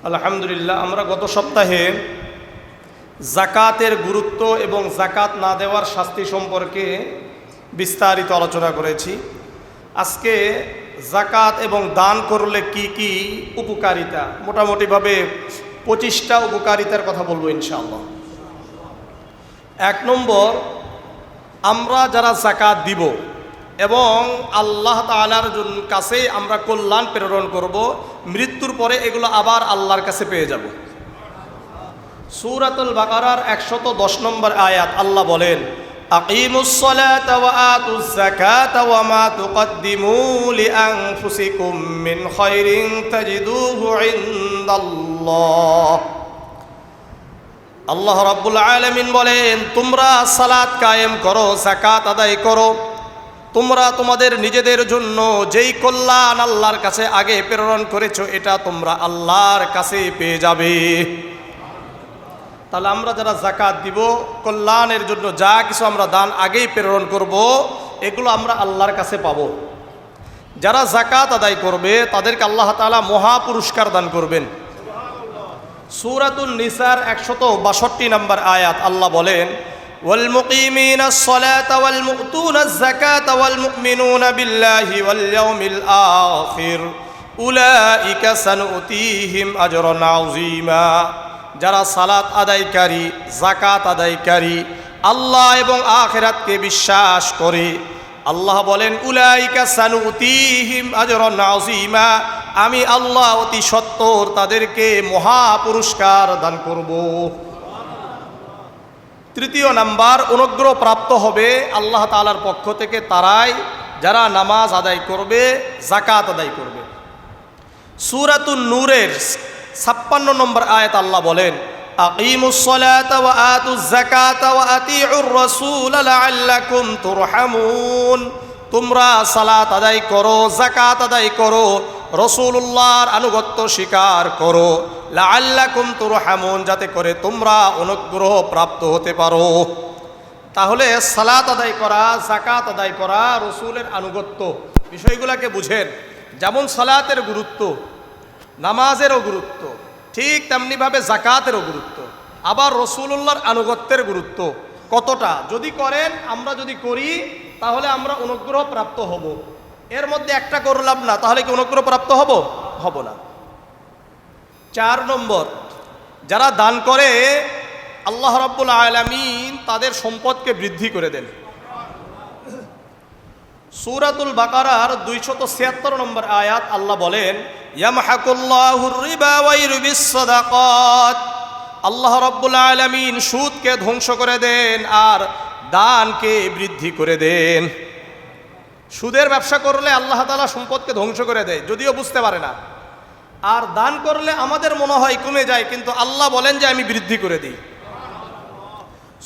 আলহামদুলিল্লাহ, আমরা গত সপ্তাহে যাকাতের গুরুত্ব এবং যাকাত না দেওয়ার শাস্তি সম্পর্কে বিস্তারিত আলোচনা করেছি। আজকে যাকাত এবং দান করলে কি কি উপকারিতা, মোটামুটিভাবে 25টা উপকারিতার কথা বলবো ইনশাআল্লাহ। 1 নম্বর, আমরা যারা যাকাত দিব এবং আল্লাহ তাআলার কাছে আমরা কল্যাণ প্রেরণ করব, মৃত্যুর পরে এগুলো আবার আল্লাহর কাছে পেয়ে যাব। সূরাতুল বাকারার 110 নম্বর আয়াত আল্লাহ বলেন, আকিমুস সালাতা ওয়া আতুজ যাকাতা ওয়া মা তুকদ্দিমু লিআনফুসিকুম মিন খায়রিন তাজিদুহু ইনদাল্লাহ। আল্লাহ রাব্বুল আলামিন বলেন, তোমরা সালাত কায়েম করো, যাকাত আদায় করো, তোমরা তোমাদের নিজেদের জন্য যেই কল্যাণ আল্লাহর কাছে আগে প্রেরণ করেছো এটা তোমরা আল্লাহর কাছে পেয়ে যাবে। তাহলে আমরা যারা যাকাত দিব, কল্যাণের জন্য যা কিছু আমরা দান আগেই প্রেরণ করব, এগুলো আমরা আল্লাহর কাছে পাবো। যারা যাকাত আদায় করবে তাদেরকে আল্লাহ তাআলা মহা পুরস্কার দান করবেন। সূরাতুন নিসার 162 নম্বর আয়াত আল্লাহ বলেন, والمقيمين الصلاة والمؤتون الزكاة والمؤمنون بالله واليوم الآخر أولئك سنؤتيهم أجرا عظيما। যারা সালাত আদায়কারী, যাকাত আদায়কারী, আল্লাহ এবং আখিরাতকে বিশ্বাস করে, আল্লাহ বলেন উলাইকা সানুতিহিম আজরান আযীমা, আমি আল্লাহ অতি সত্বর তাদেরকে মহা পুরস্কার দান করব। 3 নাম্বার, অনুগ্রহ প্রাপ্ত হবে আল্লাহ তাআলার পক্ষ থেকে তারাই যারা নামাজ আদায় করবে, যাকাত আদায় করবে। সূরাতুন নূরের 56 নম্বর আয়াত আল্লাহ বলেন, আকিমুস সালাতা ওয়া আতুজ যাকাতা ওয়া আতিউর রাসূল লাআল্লাকুম তুরহামুন। তোমরা সালাত আদায় করো, যাকাত আদায় করো, রাসূলুল্লাহর আনুগত্য স্বীকার করো, লাআল্লাকুম তুরহামুন, যাতে করে তোমরা অনুগ্রহ প্রাপ্ত হতে পারো। তাহলে সালাত আদায় করা, যাকাত আদায় করা, রাসূলের আনুগত্য, বিষয়গুলোকে বুঝেন। যেমন সালাতের গুরুত্ব, নামাজেরও গুরুত্ব, ঠিক তেমনিভাবে যাকাতেরও গুরুত্ব, আবার রাসূলুল্লাহর আনুগত্যের গুরুত্ব কতটা। যদি করেন, আমরা যদি করি, তাহলে আমরা অনুগ্রহ প্রাপ্ত হব। এর মধ্যে একটা করলাম না, তাহলে কি অনুগ্রহ প্রাপ্ত হব না। 4 নম্বর, যারা দান করে আল্লাহ রাব্বুল আলামিন তাদের সম্পদকে বৃদ্ধি করে দেন। সূরাতুল বাকারার 276 নম্বর আয়াত আল্লাহ বলেন, ইয়ামহাকুল্লাহুর রিবা ওয়া ইউরবিস সাদাকাত। আল্লাহ রাব্বুল আলামিন সুদকে ধ্বংস করে দেন আর দানকে বৃদ্ধি করে দেন। সুদের ব্যবসা করলে আল্লাহ তাআলা সম্পদকে ধ্বংস করে দেয়, যদিও বুঝতে পারে না। আর দান করলে আমাদের মনে হয় কমে যায়, কিন্তু আল্লাহ বলেন যে আমি বৃদ্ধি করে দিই।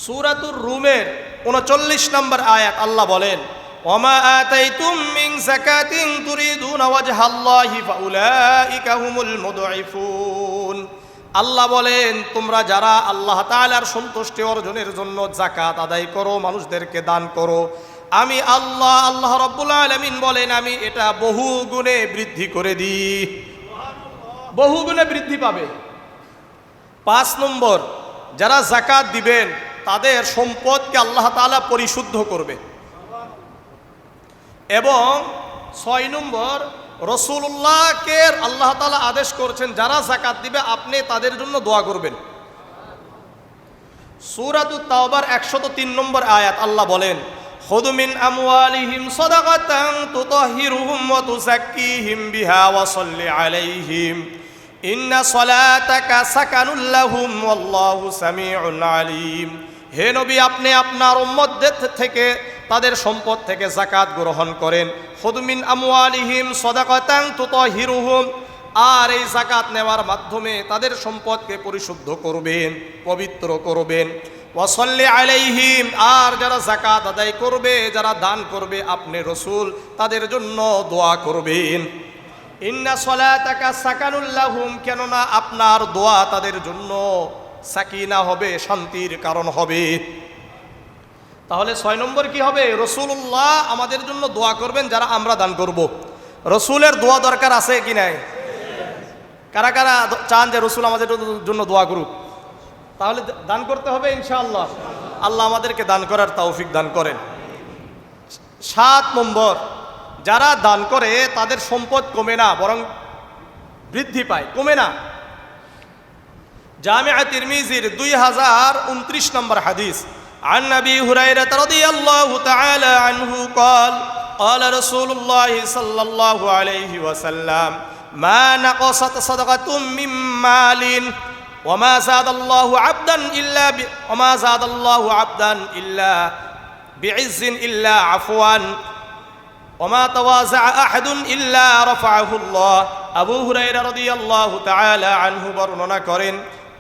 সূরাতুর রুমের 39 নম্বর আয়াত আল্লাহ বলেন, ওয়ামা আতাইতুম মিন যাকাতিন তুরিদুনা ওয়াজহাল্লাহি ফাউলাইকা হুমুল মুদঈফুন। আল্লাহ বলেন, তোমরা যারা আল্লাহ তাআলার সন্তুষ্টি অর্জনের জন্য যাকাত আদায় করো, মানুষদেরকে দান করো, আমি আল্লাহ রাব্বুল আলামিন বলেন আমি এটা বহু গুণে বৃদ্ধি করে দিই, বহু গুণে বৃদ্ধি পাবে। 5 নম্বর, যারা যাকাত দিবেন তাদের সম্পদকে আল্লাহ তাআলা পরিশুদ্ধ করবে। এবং 6 নম্বর, রাসূলুল্লাহকে আল্লাহ তাআলা আদেশ করেছেন যারা যাকাত দিবে আপনি তাদের জন্য দোয়া করবেন। সূরাতুত তাওবার 103 নম্বর আয়াত আল্লাহ বলেন, খুযু মিন আমওয়ালিহিম সাদাকাতান তুতাহহিরুহুম ওয়া তুযাক্কিহিম বিহা ওয়া সাল্লি আলাইহিম ইন্না সালাতাকা সাকানুল লাহুম ওয়াল্লাহু সামিউন আলীম। হে নবী, আপনি আপনার উম্মতদের থেকে তাদের সম্পদ থেকে যাকাত গ্রহণ করেন। খুযু মিন আমওয়ালিহিম সাদাকাতান তুতাহহিরুহুম, আর এই যাকাত নেওয়ার মাধ্যমে তাদের সম্পদকে পরিশুদ্ধ করবেন, পবিত্র করবেন। ওয়া সাল্লি আলাইহিম, আর যারা যাকাত আদায় করবে, যারা দান করবে, আপনি রাসূল তাদের জন্য দোয়া করবেন। ইন্না সালাতাকা সাকানুল লাহুম, কেননা আপনার দোয়া তাদের জন্য সাকিনা হবে, শান্তির কারণ হবে। তাহলে 6 নম্বর কি হবে? রাসূলুল্লাহ আমাদের জন্য দোয়া করবেন যারা আমরা দান করব। রাসূলের দোয়া দরকার আছে কি নাই? কারা কারা চান যে রসুল আমাদের জন্য দোয়া করুক? তাহলে দান করতে হবে ইনশাআল্লাহ। আল্লাহ আমাদেরকে দান করার তৌফিক দান করেন। 7 নম্বর, যারা দান করে তাদের সম্পদ কমে না, বরং বৃদ্ধি পায়, কমে না। জামিআ তিরমিজির 2029 নম্বর হাদিস, عن أبي هريرة رضي الله تعالى عنه قال قال رسول الله صلى الله عليه وسلم ما نقصت صدقة من مال وما زاد الله عبدا إلا بعز إلا عفوا وما تواضع أحد إلا رفعه الله। আবু হুরায়রা রাদিয়াল্লাহু তাআলা আনহু বর্ণনা করেন,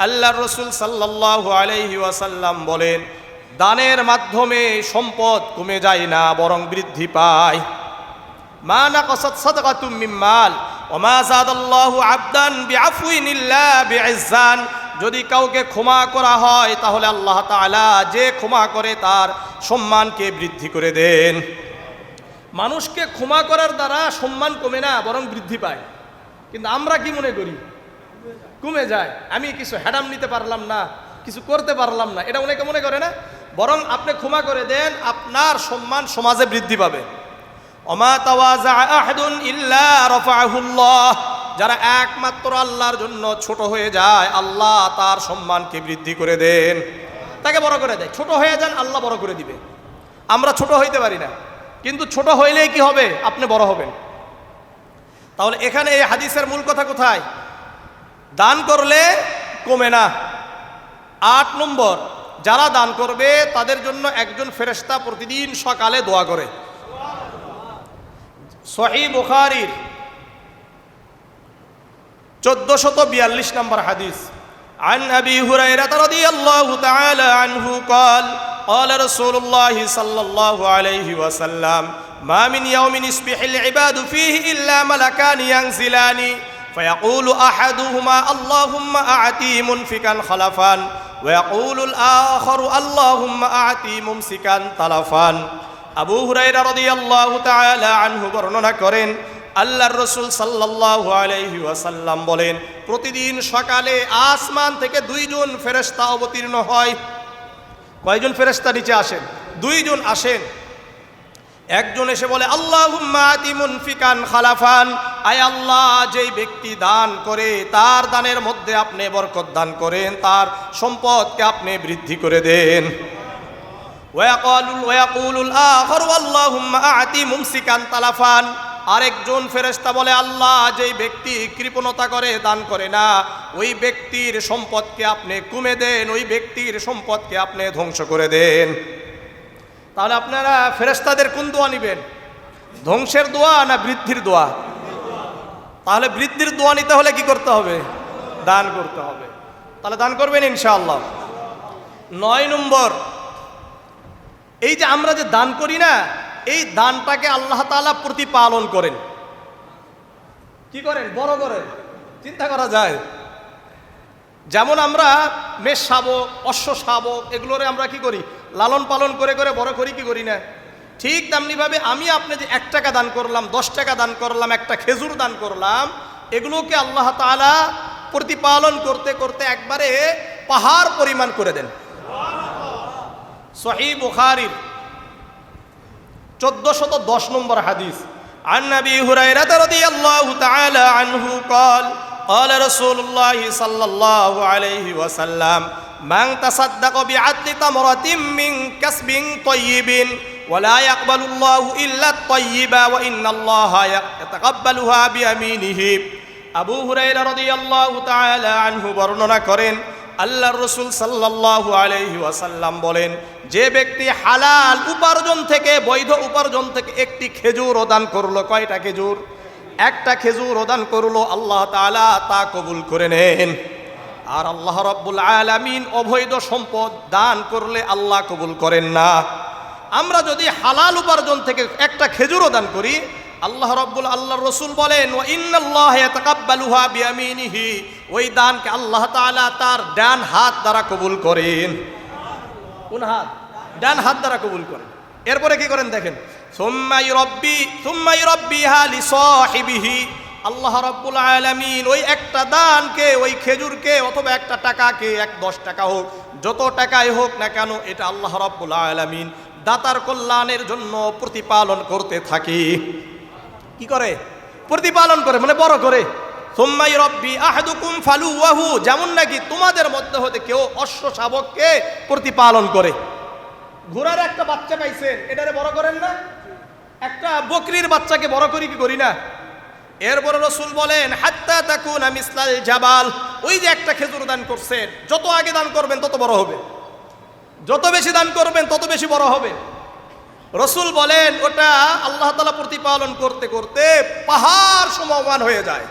আল্লাহর রাসূল সাল্লাল্লাহু আলাইহি ওয়াসাল্লাম বলেন, দানের মাধ্যমে সম্পদ কমে যায় না, বরং বৃদ্ধি পায়। মা নাকাসাত সাদাকাতুম মিন মাল ওয়া মা যাদাল্লাহু আবদান বিআফওয়িন ইল্লা বিইজ্জান। যদি কাউকে ক্ষমা করা হয় তাহলে আল্লাহ তাআলা যে ক্ষমা করে তার সম্মানকে বৃদ্ধি করে দেন। মানুষকে ক্ষমা করার দ্বারা সম্মান কমে না, বরং বৃদ্ধি পায়। কিন্তু আমরা কি মনে করি? কমে যায়। আমি কিছু হ্যাডাম নিতে পারলাম না, কিছু করতে পারলাম না, এটা অনেকে মনে করে না। বরং আপনি ক্ষমা করে দেন, আপনার সম্মান সমাজে বৃদ্ধি পাবে। ওমা তাওয়াজা আহাদুন ইল্লা রাফাহুল্লাহ। যারা একমাত্র আল্লাহর জন্য ছোট হয়ে যায়, আল্লাহ তার সম্মানকে বৃদ্ধি করে দেন, তাকে বড় করে দেয়। ছোট হয়ে যান, আল্লাহ বড় করে দিবে। আমরা ছোট হইতে পারি না, কিন্তু ছোট হইলেই কি হবে? আপনি বড় হবেন। তাহলে এখানে এই হাদিসের মূল কথা কোথায়? দান করলে কমে না। 8 নম্বর, যারা দান করবে তাদের জন্য একজন ফেরেশতা প্রতিদিন সকালে দোয়া করে। সহিহ বুখারীর 1442 নম্বর হাদিস, عن أبي هريرة رضي الله تعالى عنه قال قال رسول الله صلى الله عليه وسلم ما من يوم يصبح العباد فيه إلا ملكان ينزلان فيقول أحدهما اللهم أعطي منفقا خلفا ويقول الآخر اللهم أعطي ممسكا تلفا। আবু হুরায়রা রাদিয়াল্লাহু তাআলা আনহু বর্ণনা করেন, আল্লাহর রাসূল সাল্লাল্লাহু আলাইহি ওয়াসাল্লাম বলেন, প্রতিদিন সকালে আসমান থেকে 2 জন ফেরেশতা অবতীর্ণ হয়। কয়জন ফেরেশতা নিচে আসেন? 2 জন আসেন। একজন এসে বলে আল্লাহুম্মা আতি মুনফিকান খালাফান, আয় আল্লাহ, যেই ব্যক্তি দান করে তার দানের মধ্যে আপনি বরকত দান করেন, তার সম্পদকে আপনি বৃদ্ধি করে দেন। ওয়ায়াকুলুল আখারু আল্লাহুম্মা আতি মুমসিকান তালাফান, আরেকজন ফেরেশতা বলে আল্লাহ, যেই ব্যক্তি কৃপণতা করে দান করে না, ওই ব্যক্তির সম্পদকে আপনি কমে দেন, ওই ব্যক্তির সম্পদকে আপনি ধ্বংস করে দেন। তাহলে আপনারা ফেরেশতাদের কোন দোয়া নেবেন? ধ্বংসের দোয়া না বৃদ্ধির দোয়া? তাহলে বৃদ্ধির দোয়া নিতে হলে কি করতে হবে? দান করতে হবে। তাহলে দান করবেন ইনশাআল্লাহ। 9 নম্বর, এই যে আমরা যে দান করি না, এই দানটাকে আল্লাহ তাআলা প্রতিপালন করেন। কি করেন? বড় করেন। চিন্তা করা যায়, যেমন আমরা মেষ শাবক, অশ্ব শাবক, এগুলোরে আমরা কি করি? লালন পালন করে করে বড় করি, কি করি না? ঠিক তেমনিভাবে আমি আপনি যে 1 টাকা দান করলাম, 10 টাকা দান করলাম, একটা খেজুর দান করলাম, এগুলোকে আল্লাহ তাআলা প্রতিপালন করতে করতে একবারে পাহাড় পরিমাণ করে দেন। সহিহ বুখারীর 1410 নম্বর হাদিস, عن أبي هريرة رضي الله تعالى عنه قال قال رسول الله صلى الله عليه وسلم من تصدق بعدل تمرة من كسب طيب ولا يقبل الله إلا الطيب وإن الله يتقبلها بيمينه। আবু হুরায়রা রাদিয়াল্লাহু তাআলা আনহু বর্ণনা করেন, আল্লাহর রাসূল সাল্লাল্লাহু আলাইহি ওয়াসাল্লাম বলেন, যে ব্যক্তি হালাল উপার্জন থেকে, বৈধ উপার্জন থেকে একটি খেজুর দান করলো, কয়টা খেজুর? একটা খেজুর দান করলো, আল্লাহ তাআলা তা কবুল করে নেন। আর আল্লাহ রাব্বুল আলামিন অবৈধ সম্পদ দান করলে আল্লাহ কবুল করেন না। আমরা যদি হালাল উপার্জন থেকে একটা খেজুরও দান করি, আল্লাহর রাসূল বলেন ওয়া ইন্নাল্লাহা ইয়াতাকাব্বালুহা বিয়ামিনিহি, ওই দানকে আল্লাহ তাআলা তার ডান হাত দ্বারা কবুল করেন। কোন হাত? ডান হাত দ্বারা কবুল করেন। এরপরে কি করেন দেখেন, সুম্মা ইউরাব্বিহা লিসাহিবিহি, আল্লাহ রাব্বুল আলামিন ওই একটা দানকে, ওই খেজুরকে অথবা একটা টাকাকে, 10 টাকা হোক, যত টাকাই হোক না কেন, এটা আল্লাহ রাব্বুল আলামিন দাতার কল্যাণের জন্য প্রতিপালন করতে থাকে। কি করে? প্রতিপালন করে, মানে বড় করে। সুম্মাই রব্বি আহাদুকুম ফালুওয়াহু, যেমন নাকি তোমাদের মধ্যে হতে কেউ অশ্ব শাবককে প্রতিপালন করে। ঘোড়ার একটা বাচ্চা পাইছেন, এটারে বড় করেন না? একটা বকরির বাচ্চাকে বড় করি কি করি না? এরপরে রাসূল বলেন হাত্তা তাকুনা মিসলাল জাবাল, ওই যে একটা খেজুর দান করছেন, যত আগে দান করবেন তত বড় হবে, যত বেশি দান করবেন তত বেশি বড় হবে। রাসূল বলেন ওটা আল্লাহ তাআলা প্রতিপালন করতে করতে পাহাড় সমমান হয়ে যায়।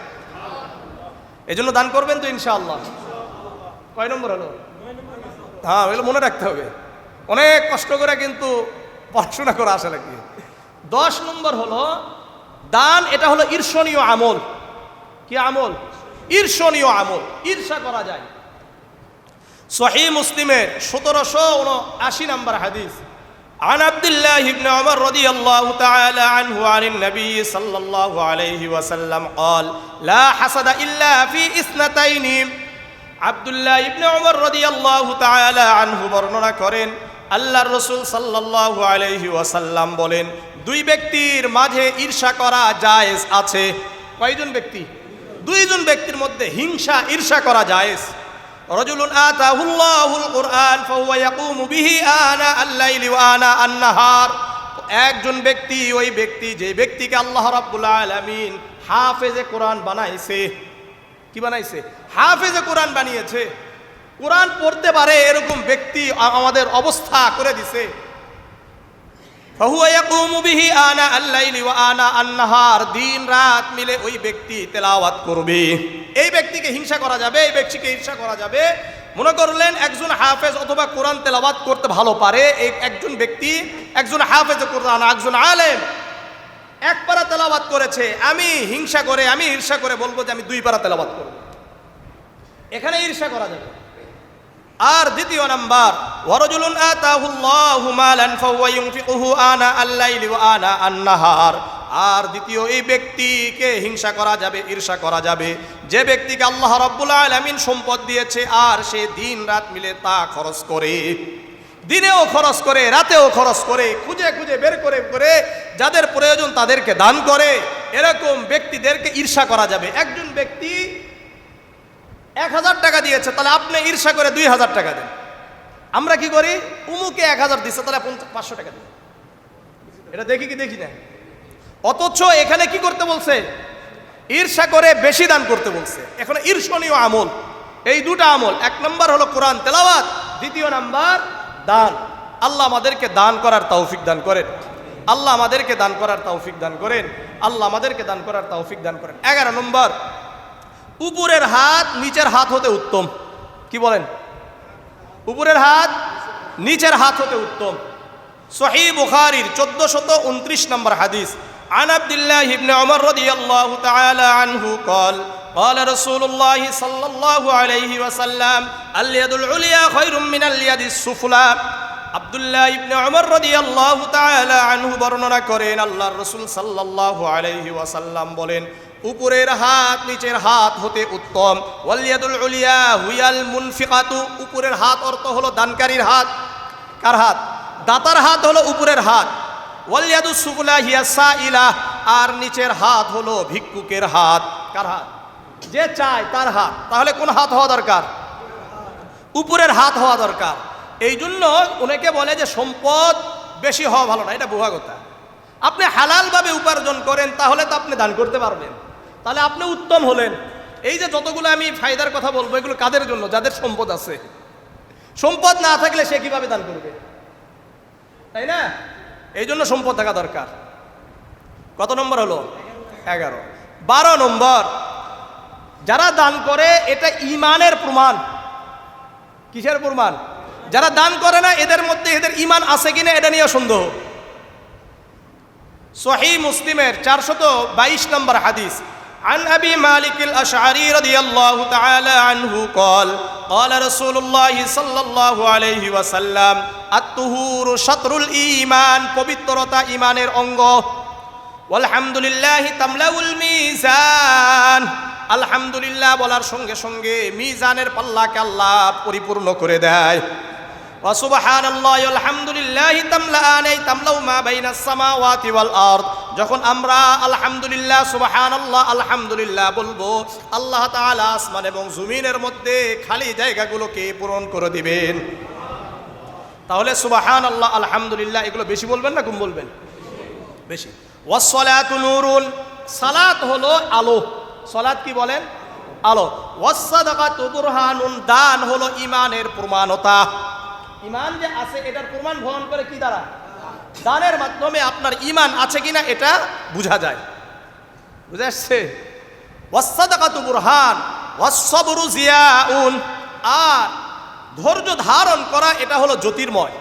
এজন্য দান করবেন তো ইনশাআল্লাহ। কয় নম্বর হলো? হ্যাঁ, এগুলো মনে রাখতে হবে, অনেক কষ্ট করে কিন্তু পড়াশোনা করা আসে নাকি। 10 নম্বর হলো দান, এটা হলো ঈর্ষণীয় আমল। কি আমল? ঈর্ষণীয় আমল, ঈর্ষা করা যায়। সহিহ মুসলিমের 1779 নম্বর হাদিস, عن عبد الله بن عمر رضي الله تعالى عنه عن النبي صلى الله عليه وسلم قال لا حسد إلا في اثنتين। আব্দুল্লাহ ইবনে উমর রাদিয়াল্লাহু তাআলা আনহু বর্ণনা করেন, আল্লাহর রাসূল সাল্লাল্লাহু আলাইহি ওয়াসাল্লাম বলেন, দুই ব্যক্তির মাঝে ঈর্ষা করা জায়েজ আছে। কয়জন ব্যক্তি? দুইজন ব্যক্তির মধ্যে হিংসা, ঈর্ষা করা জায়েজ। রাজুলুন আতাহুল্লাহুল কুরআন ফাহুয়া ইয়াকুমু বিহি আনা আল-লাইলি ওয়া আনা আন-নাহার। একজন ব্যক্তি, ওই ব্যক্তি যে ব্যক্তিকে আল্লাহ রাব্বুল আলামিন হাফেজে কোরআন বানাইছে। কি বানাইছে? হাফেজে কোরআন বানিয়েছে। কোরআন পড়তে পারে এরকম ব্যক্তি আমাদের অবস্থা করে দিছে। ফাহুয়া ইয়াকুমু বিহি আনা আল-লাইলি ওয়া আনা আন-নাহার, দিন রাত মিলে ওই ব্যক্তি তেলাওয়াত করবে। এই ব্যক্তিকে হিংসা করা যাবে, এই ব্যক্তিকে ঈর্ষা করা যাবে। মনে করলেন একজন হাফেজ অথবা কোরআন তেলাওয়াত করতে ভালো পারে, এই একজন ব্যক্তি, একজন হাফেজ কোরআন, একজন আলেম এক পারা তেলাওয়াত করেছে, আমি হিংসা করে, আমি ঈর্ষা করে বলবো যে আমি 2 পারা তেলাওয়াত করব, এখানে ঈর্ষা করা যাবে। আর দ্বিতীয় নাম্বার, ওয়ারাজুলুন আতাহুল্লাহু মালান ফাহুয়া ইউনফিকুহু আনা আল-লাইলি ওয়া আনা আন-নাহার। আর দ্বিতীয় এই ব্যক্তিকে হিংসা করা যাবে, ঈর্ষা করা যাবে, যে ব্যক্তিকে আল্লাহ রাব্বুল আলামিন সম্পদ দিয়েছে আর সে দিন রাত মিলে তা খরচ করে, দিনেও খরচ করে, রাতেও খরচ করে, খুঁজে খুঁজে বের করে করে যাদের প্রয়োজন তাদেরকে দান করে, এরকম ব্যক্তিদেরকে ঈর্ষা করা যাবে। একজন ব্যক্তি 1000 টাকা দিয়েছে, তাহলে আপনি ঈর্ষা করে 2000 টাকা দেন। আমরা কি করি? উমুকে 1000 দিচ্ছে, তাহলে 500 টাকা দিন। এটা দেখি কি দেখি না? অথচ এখানে কি করতে বলছে? ঈর্ষা করে বেশি দান করতে বলছে। এখন ঈর্ষণীয় আমল, এই দুটো আমল, 1 নম্বর হলো কোরআন তেলাওয়াত, দ্বিতীয় নাম্বার দান। আল্লাহ আমাদেরকে দান করার তৌফিক দান করেন, আল্লাহ আমাদেরকে দান করার তৌফিক দান করেন, আল্লাহ আমাদেরকে দান করার তৌফিক দান করেন। 11 নম্বর, উপরের হাত নিচের হাত হতে উত্তম। কি বলেন? উপরের হাত নিচের হাত হতে উত্তম। সহিহ বুখারীর 1429 নম্বর হাদিস, عن عبد الله بن عمر رضي الله تعالى عنه قال قال رسول الله صلى الله عليه وسلم اليد العليا خير من اليد السفلى। আব্দুল্লাহ ইবনে উমর রাদিয়াল্লাহু তাআলা আনহু বর্ণনা করেন, আল্লাহর রাসূল সাল্লাল্লাহু আলাইহি ওয়াসাল্লাম বলেন, উপরের হাত নিচের হাত হতে উত্তম। ওয়াল ইয়াদুল উলিয়া হুয়াল মুনফিকাতু, উপরের হাত অর্থ হলো দানকারীর হাত। কার হাত? দাতার হাত হলো উপরের হাত। ওয়াল ইয়াদুস সুফলা হিয়া সাইলা, আর নিচের হাত হলো ভিক্ষুকের হাত। কার হাত? যে চায় তার হাত। তাহলে কোন হাত হওয়া দরকার? উপরের হাত হওয়া দরকার। এই জন্য অনেকে বলে যে সম্পদ বেশি হওয়া ভালো না, এটা বোঝা কথা। আপনি হালালভাবে উপার্জন করেন তাহলে তো আপনি দান করতে পারবেন, তাহলে আপনি উত্তম হলেন। এই যে যতগুলো আমি ফায়দার কথা বলবো, এগুলো কাদের জন্য? যাদের সম্পদ আছে। সম্পদ না থাকলে সে কিভাবে দান করবে, তাই না? এই জন্য সম্পদ থাকা দরকার। কত নম্বর হলো? 11। 12 নম্বর, যারা দান করে এটা ঈমানের প্রমাণ। কিসের প্রমাণ? যারা দান করে না এদের মধ্যে এদের ঈমান আছে কিনা এটা নিয়ে সন্দেহ। সহিহ মুসলিমের 422 নম্বর হাদিস, عن أبي مالك الأشعري رضي الله تعالى عنه قال قال رسول الله صلى الله عليه وسلم الطهور شطر الإيمان, পবিত্রতা ঈমানের অঙ্গ। ওয়ালহামদুলিল্লাহি তামলাউল মিজান, আলহামদুলিল্লাহ বলার সঙ্গে সঙ্গে মিজানের পাল্লাকে আল্লাহ পরিপূর্ণ করে দেয়। ওয়া সুবহানাল্লাহি আলহামদুলিল্লাহি তামলাআনি তামলাউ মা বাইনাস সামাওয়াতি ওয়াল আরদ, যখন আমরা আলহামদুলিল্লাহ সুবহানাল্লাহ আলহামদুলিল্লাহ বলবো, আল্লাহ তাআলা আসমান এবং জমিনের মধ্যে খালি জায়গাগুলোকে পূরণ করে দিবেন। তাহলে সুবহানাল্লাহ আলহামদুলিল্লাহ এগুলো বেশি বলবেন না কম বলবেন? বেশি। ওয়াস সালাতু নূরুন, সালাত হলো আলো। সালাত কি বলেন? আলো। ওয়াস সাদাকাতু বুরহানুন, দান হলো ঈমানের প্রমাণতা। ঈমান যে আছে এটার প্রমাণ বহন করে কি দ্বারা? দানের মাধ্যমে আপনার ঈমান আছে কিনা এটা বোঝা যায়। বুঝা আসছে? ওয়াস সাদাকাতু বুরহান ওয়াস সাবরু জিয়াউন, আর ধৈর্য ধারণ করা এটা হলো জ্যোতির্ময়।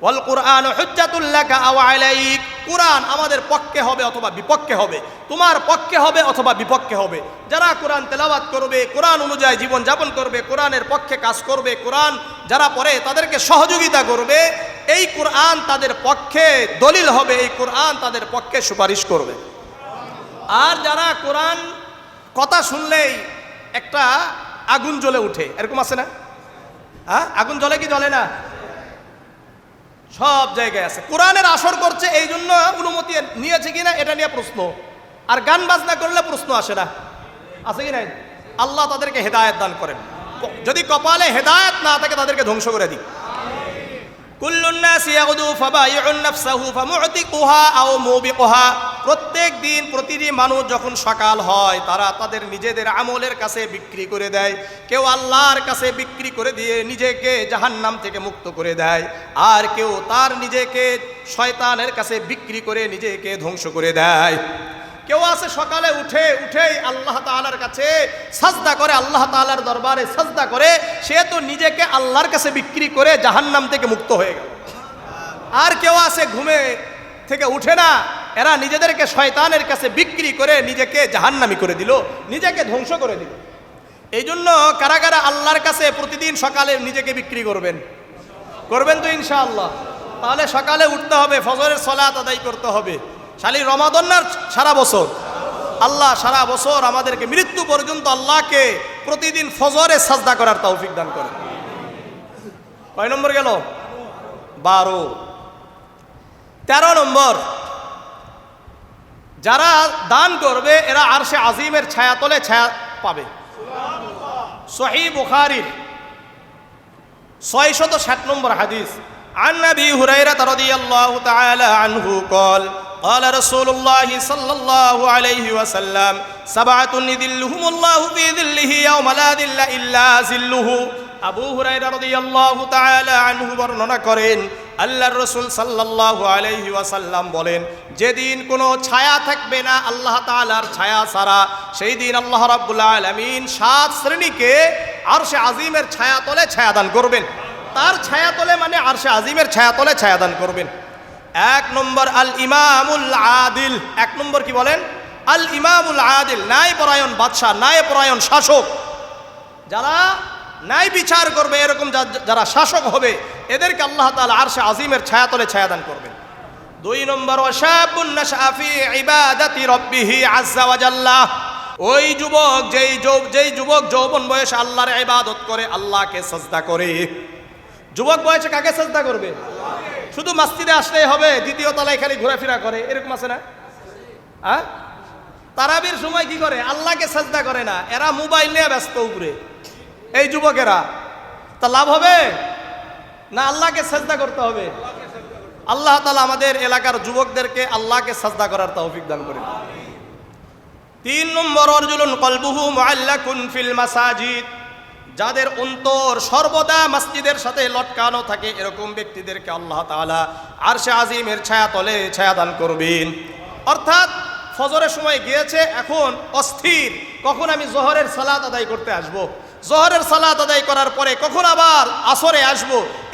ওয়াল কুরআন হুজ্জাতুল লাকা আও আলাইক, কুরআন আমাদের পক্ষে হবে অথবা বিপক্ষে হবে, তোমার পক্ষে হবে অথবা বিপক্ষে হবে। যারা কোরআন তেলাওয়াত করবে, কোরআন অনুযায়ী জীবন যাপন করবে, কোরআনের পক্ষে কাজ করবে, কোরআন যারা পড়ে তাদেরকে সহযোগিতা করবে, এই কোরআন তাদের পক্ষে দলিল হবে, এই কোরআন তাদের পক্ষে সুপারিশ করবে। আর যারা কোরআন কথা শুনলেই একটা আগুন জ্বলে উঠে, এরকম আছে না? হ্যাঁ, আগুন জ্বলে কি জ্বলে না? সব জায়গায় আছে। কোরআনের আসর করছে এই জন্য অনুমতি নিয়েছে কিনা এটা নিয়ে প্রশ্ন, আর গান বাজনা করলে প্রশ্ন আসে না, আছে কি নাই? আল্লাহ তাদেরকে হেদায়েত দান করেন। যদি কপালে হেদায়েত না থাকে তাদেরকে ধ্বংস করে দিই। কুল্লুন নাসি ইয়াগুদু ফাবাইউন নাফসাহু ফামুতিকুহা আও মুবিকুহা, প্রত্যেক দিন প্রতিটি মানুষ যখন সকাল হয় তারা তাদের নিজেদের আমলের কাছে বিক্রি করে দেয়। কেউ আল্লাহর কাছে বিক্রি করে দিয়ে নিজেকে জাহান্নাম থেকে মুক্ত করে দেয়, আর কেউ তার নিজেকে শয়তানের কাছে বিক্রি করে নিজেকে ধ্বংস করে দেয়। কেউ আছে সকালে উঠেই আল্লাহ তাআলার কাছে সাজদা করে, আল্লাহ তাআলার দরবারে সাজদা করে, সে তো নিজেকে আল্লাহর কাছে বিক্রি করে জাহান্নাম থেকে মুক্ত হয়ে গেল। আর কেউ আছে ঘুমে থেকে উঠে না, এরা নিজেদেরকে শয়তানের কাছে বিক্রি করে নিজেকে জাহান্নামী করে দিল, নিজেকে ধ্বংস করে দিল। এই জন্য কারা কারা আল্লাহর কাছে প্রতিদিন সকালে নিজেকে বিক্রি করবেন? করবেন তো ইনশাআল্লাহ। তাহলে সকালে উঠতে হবে, ফজরের সালাত আদায় করতে হবে। শালি রমাদান না সারা বছর? আল্লাহ সারা বছর আমাদেরকে মৃত্যু পর্যন্ত আল্লাহকে প্রতিদিন ফজরে সাজদা করার তৌফিক দান করে। কয় নম্বর গেল? 12। 13 নম্বর, যারা দান করবে এরা আরশে আজিমের ছায়াতলে ছায়া পাবে। সহিহ বুখারীর 660 নম্বর হাদিস, عن أبي هريرة رضي الله تعالى عنه قال قال رسول الله صلى الله عليه وسلم سبعة يذلهم الله في ظله يوم لا ظل إلا ظله। আবু হুরায়রা রাদিয়াল্লাহু তাআলা আনহু বর্ণনা করেন, আল্লাহর রাসূল সাল্লাল্লাহু আলাইহি ওয়াসাল্লাম বলেন, যেদিন কোনো ছায়া থাকবে না আল্লাহ তাআলার ছায়া ছাড়া, সেই দিন আল্লাহ রাব্বুল আলামিন 7 শ্রেণীকে আরশে আজিমের ছায়াতলে ছায়াদান করবেন। তার ছায়াতলে মানে আরশে আজিমের ছায়াতলে ছায়াদান করবেন। 1 নম্বর আল ইমামুল আদিল। 1 নম্বর কি বলেন? আল ইমামুল আদিল, ন্যায়পরায়ণ বাদশা, ন্যায়পরায়ণ শাসক। যারা ন্যায় বিচার করবে, এরকম যারা শাসক হবে, এদেরকে আল্লাহ তাআলা আরশে আজিমের ছায়াতলে ছায়াদান করবেন। 2 নম্বর ওয়াশাবুন নাশআ ফি ইবাদাতি রাব্বিহি আযজা ওয়া জাল্লা। ওই যুবক যেই যুবক যৌবন বয়সে আল্লাহর ইবাদত করে, আল্লাহকে সাজদা করে। যুবক বয়সে কাকে সাজদা করবে? শুধু মসজিদে আসলেই হবে, দ্বিতীয় তলায় খালি ঘোরাফেরা করে, এরকম আছে না? হ্যাঁ, তারাবির সময় কি করে? আল্লাহকে সাজদা করে না, এরা মোবাইল নিয়ে ব্যস্ত উপরে। এই যুবকেরা তা লাভ হবে না আল্লাহকে সাজদা করতে হবে? আল্লাহ তাআলা আমাদের এলাকার যুবকদেরকে আল্লাহকে সাজদা করার তৌফিক দান করেন। 3 নম্বর রাজুলুন কলবুহু মুআল্লাকুন ফিল মাসাজিদ। যাদের অন্তর সর্বদা মসজিদের সাথে লটকানো থাকে, এরকম ব্যক্তিদেরকে আল্লাহ তাআলা আরশে আজিমের ছায়াতলে ছায়াদান করবেন। অর্থাৎ ফজরের সময় গিয়েছে, এখন অস্থির কখন আমি জোহরের সালাত আদায় করতে আসব, জোহরের সালাত আদায় করার পরে কখন আবার আসরে আসব,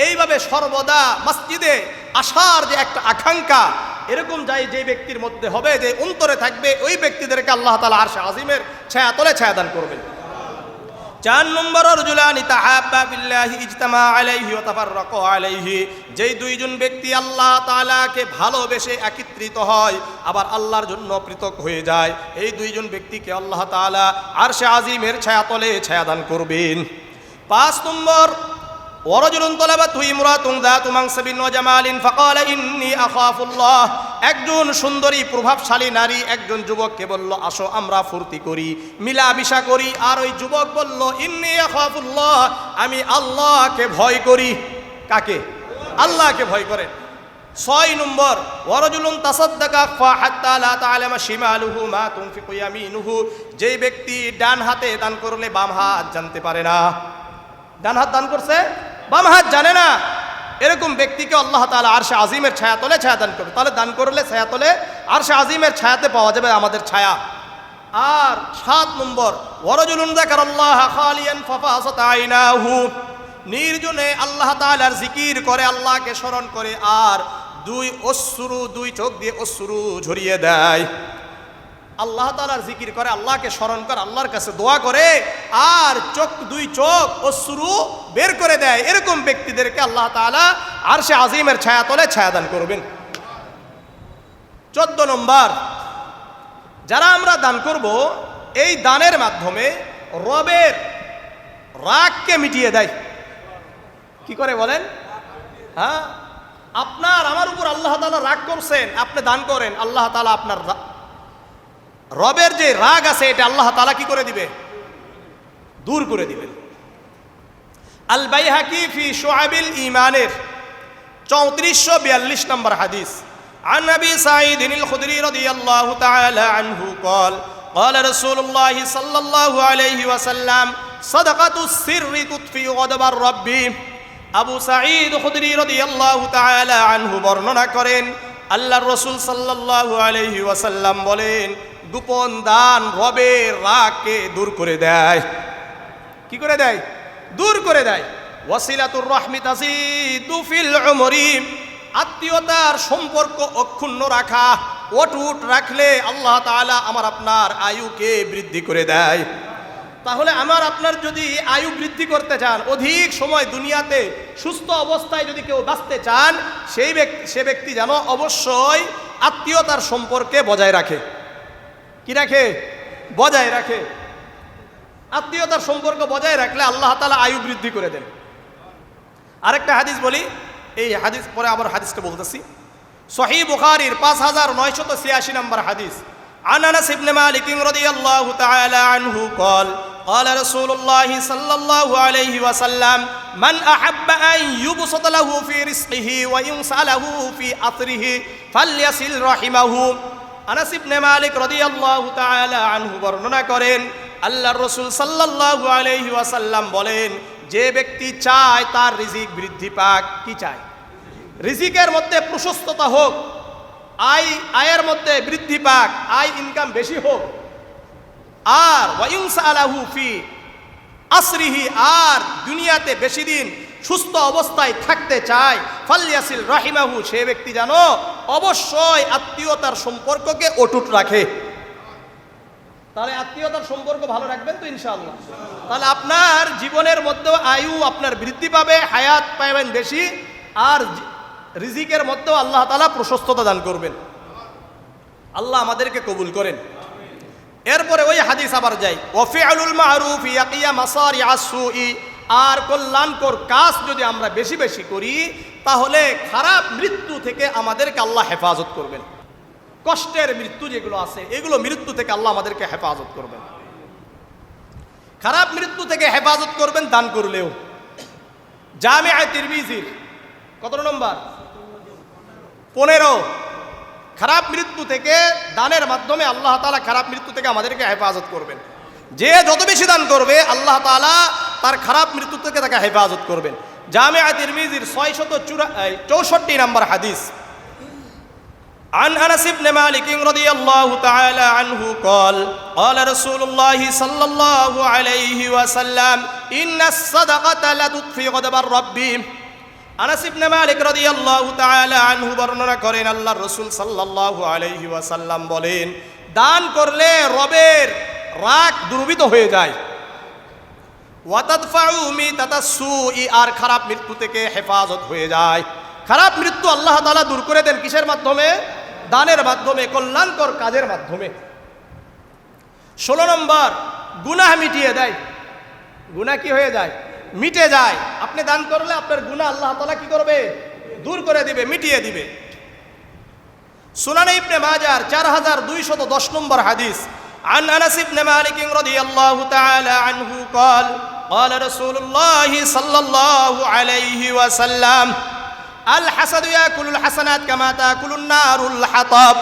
এইভাবে সর্বদা মসজিদে আসার যে একটা আকাঙ্ক্ষা, এরকম যে ব্যক্তির মধ্যে হবে, যে অন্তরে থাকবে, ওই ব্যক্তিদেরকে আল্লাহ তাআলা আরশে আজিমের ছায়াতলে ছায়াদান করবেন। 4 নম্বর রাজুলানি তাহাব্বা বিল্লাহি ইজতামা আলাইহি ওয়া তাফাররাকা আলাইহি, যেই দুইজন ব্যক্তি আল্লাহ তাআলাকে ভালোবেসে একত্রিত হয় আবার আল্লাহর জন্য পৃথক হয়ে যায়, এই দুইজন ব্যক্তিকে আল্লাহ তাআলা আরশে আজিমের ছায়াতলে ছায়াদান করবেন। 5 নম্বর ওয়ারাজুলুন তালাবাতহু ইমরাতুন যাতু মানসাবিন ওয়া জামালিন ফাকালা ইন্নী আখাফুল্লাহ, একজন সুন্দরী প্রভাবশালী নারী একজন যুবককে বলল আসো আমরা ফুর্তি করি, মিলামিশা করি। আর ওই যুবক বলল ইন্নী আখাফুল্লাহ, আমি আল্লাহকে ভয় করি। কাকে? আল্লাহকে ভয় করে। 6 নম্বর ওয়ারাজুলুন তাসাদ্দাকা ফাহাত্তা লা তা'লামা শিমালুহু মা তুনফিকু ইয়ামিনুহু, যেই ব্যক্তি ডান হাতে দান করলে বাম হাত জানতে পারে না। ডান হাত দান করছে, বাম হাত জানে না, এরকম ব্যক্তিকে আল্লাহ তাআলা আরশে আজিমের ছায়াতলে ছায়া দান করবে। তাহলে দান করলে ছায়াতলে আরশে আজিমের ছায়াতে পাওয়া যাবে আমাদের ছায়া। আর 7 নম্বর ওয়ারাজুলুন যাকারাল্লাহা খালিয়ান ফাফাসাত আইনাহু, নির্জনে আল্লাহ তাআলার জিকির করে, আল্লাহকে স্মরণ করে আর দুই চোখ দিয়ে অশ্রু ঝরিয়ে দেয়। আল্লাহ তাআলার জিকির করে, আল্লাহকে স্মরণ করে, আল্লাহর কাছে দোয়া করে আর দুই চোখ অশ্রু বের করে দেয়, এরকম ব্যক্তিদেরকে আল্লাহ তাআলা আরশে আজিমের ছায়াতলে ছায়াদান করবেন। 14 নম্বর যারা আমরা দান করব, এই দানের মাধ্যমে রবের রাগকে মিটিয়ে দেয়। কি করে বলেন? হ্যাঁ, আপনার আমার উপর আল্লাহ তাআলা রাগ করছেন, আপনি দান করেন, আল্লাহ তাআলা আপনার রবের যে রাগ আছে এটা আল্লাহ তাআলা কি করে দিবে? দূর করে দিবেন। আল বাইহাকি ফি শুআবিল ঈমানের 3442 নম্বর হাদিস, عن أبي سعيد الخدري رضي الله تعالى عنه قال قال رسول الله صلى الله عليه وسلم صدقة السر تطفئ غضب الرب। আবু সাঈদ খুদরি রাদিয়াল্লাহু তাআলা আনহু বর্ণনা করেন আল্লাহর রাসূল সাল্লাল্লাহু আলাইহি ওয়াসাল্লাম বলেন, গোপন দান রবের রাগকে দূর করে দেয়। কি করে দেয়? দূর করে দেয়। ওয়াসিলাতুর রাহমি তাজিদু ফিল উমরি, আত্মীয়তার সম্পর্ক অক্ষুণ্ণ রাখা, অটুট রাখলে আল্লাহ তাআলা আমার আপনার আয়ুকে বৃদ্ধি করে দেয়। তাহলে আমার আপনার যদি আয়ু বৃদ্ধি করতে চান, অধিক সময় দুনিয়াতে সুস্থ অবস্থায় যদি কেউ বাঁচতে চান, সে ব্যক্তি যেন অবশ্যই আত্মীয়তার সম্পর্কে বজায় রাখে। কি রাখে? বজায় রাখে। আত্মীয়তার সম্পর্ক বজায় রাখলে আল্লাহ তাআলা আয়ু বৃদ্ধি করে দেন। আরেকটা হাদিস বলি, এই হাদিস পরে আবার হাদিসটা বলতেছি। সহিহ বুখারীর 5986 নম্বর হাদিস, عن أنس بن مالك رضي الله تعالى عنه قال قال رسول الله صلى الله عليه وسلم من أحب أن يبسط له في رزقه وينسأ له في أثره فليصل رحمه। আনাস ইবনে মালিক রাদিয়াল্লাহু তাআলা আনহু বর্ণনা করেন আল্লাহর রাসূল সাল্লাল্লাহু আলাইহি ওয়াসাল্লাম বলেন, যে ব্যক্তি চায় তার রিজিক বৃদ্ধি পাক, কি চায়? রিজিকের মধ্যে প্রশস্ততা হোক, আয়ের মধ্যে বৃদ্ধি পাক, আয় ইনকাম বেশি হোক, আর ওয়ায়ুনসালাহু ফি আসরিহি, আর দুনিয়াতে বেশি দিন সুস্থ অবস্থায় থাকতে চায়, ফালইয়াসিল রাহিমাহু, সে ব্যক্তি যেন অবশ্যই আত্মীয়তার সম্পর্ককে অটুট রাখে। তাহলে আত্মীয়তার সম্পর্ক ভালো রাখবেন তো ইনশাআল্লাহ। তাহলে আপনার জীবনের মধ্যে আয়ু আপনার বৃদ্ধি পাবে, হায়াত পাবেন বেশি, আর রিজিকের মধ্যেও আল্লাহ তাআলা প্রশস্ততা দান করবেন। আল্লাহ আমাদেরকে কবুল করেন। এরপরে ওই হাদিস আবার যাই, ওয়াফিআলুল মারুফ ইয়াকিয়া মাসারিআস সুই, আর কল্যাণকর কাজ যদি আমরা বেশি বেশি করি তাহলে খারাপ মৃত্যু থেকে আমাদেরকে আল্লাহ হেফাজত করবেন। কষ্টের মৃত্যু যেগুলো আছে এগুলো মৃত্যু থেকে আল্লাহ আমাদেরকে হেফাজত করবেন, খারাপ মৃত্যু থেকে হেফাজত করবেন দান করলেও। জামিআ তিরমিজির কত নম্বর? 15। খারাপ মৃত্যু থেকে দানের মাধ্যমে আল্লাহ তাআলা খারাপ মৃত্যু থেকে আমাদেরকে হেফাজত করবেন। যে যত বেশি দান করবে আল্লাহ তাআলা তার খারাপ মৃত্যু থেকে তাকে হেফাজত করবেন। জামিআ তিরমিজির 664 নম্বর হাদিস, عن أنس بن مالك رضي الله تعالى عنه قال قال رسول الله صلى الله عليه وسلم إن الصدقة لتطفئ غضب الرب। আনাস ইবনে মালিক রাদিয়াল্লাহু তাআলা আনহু বর্ণনা করেন আল্লাহর রাসূল সাল্লাল্লাহু আলাইহি ওয়াসাল্লাম বলেন, দান করলে রবের রাগ দূরীভূত হয়ে যায়। ওয়াতাদফাউ মিতাতাস সুই, আর খারাপ মৃত্যু থেকে হেফাজত হয়ে যায়। খারাপ মৃত্যু আল্লাহ তাআলা দূর করে দেন কিসের মাধ্যমে? দানের মাধ্যমে, কল্যাণকর কাজের মাধ্যমে। 16 নম্বর, গুনাহ মিটিয়ে দেয়। গুনাহ কি হয়ে যায়? মিটে যায়। আপনি দান করলে আপনার গুনাহ আল্লাহ তাআলা কি করবে? দূর করে দিবে, মিটিয়ে দিবে। সুনানে ইবনে মাজার 4210 নম্বর হাদিস, عن أنس بن مالك رضي الله تعالى عنه قال قال رسول الله صلى الله عليه وسلم الحسد يأكل الحسنات كما تأكل النار الحطب।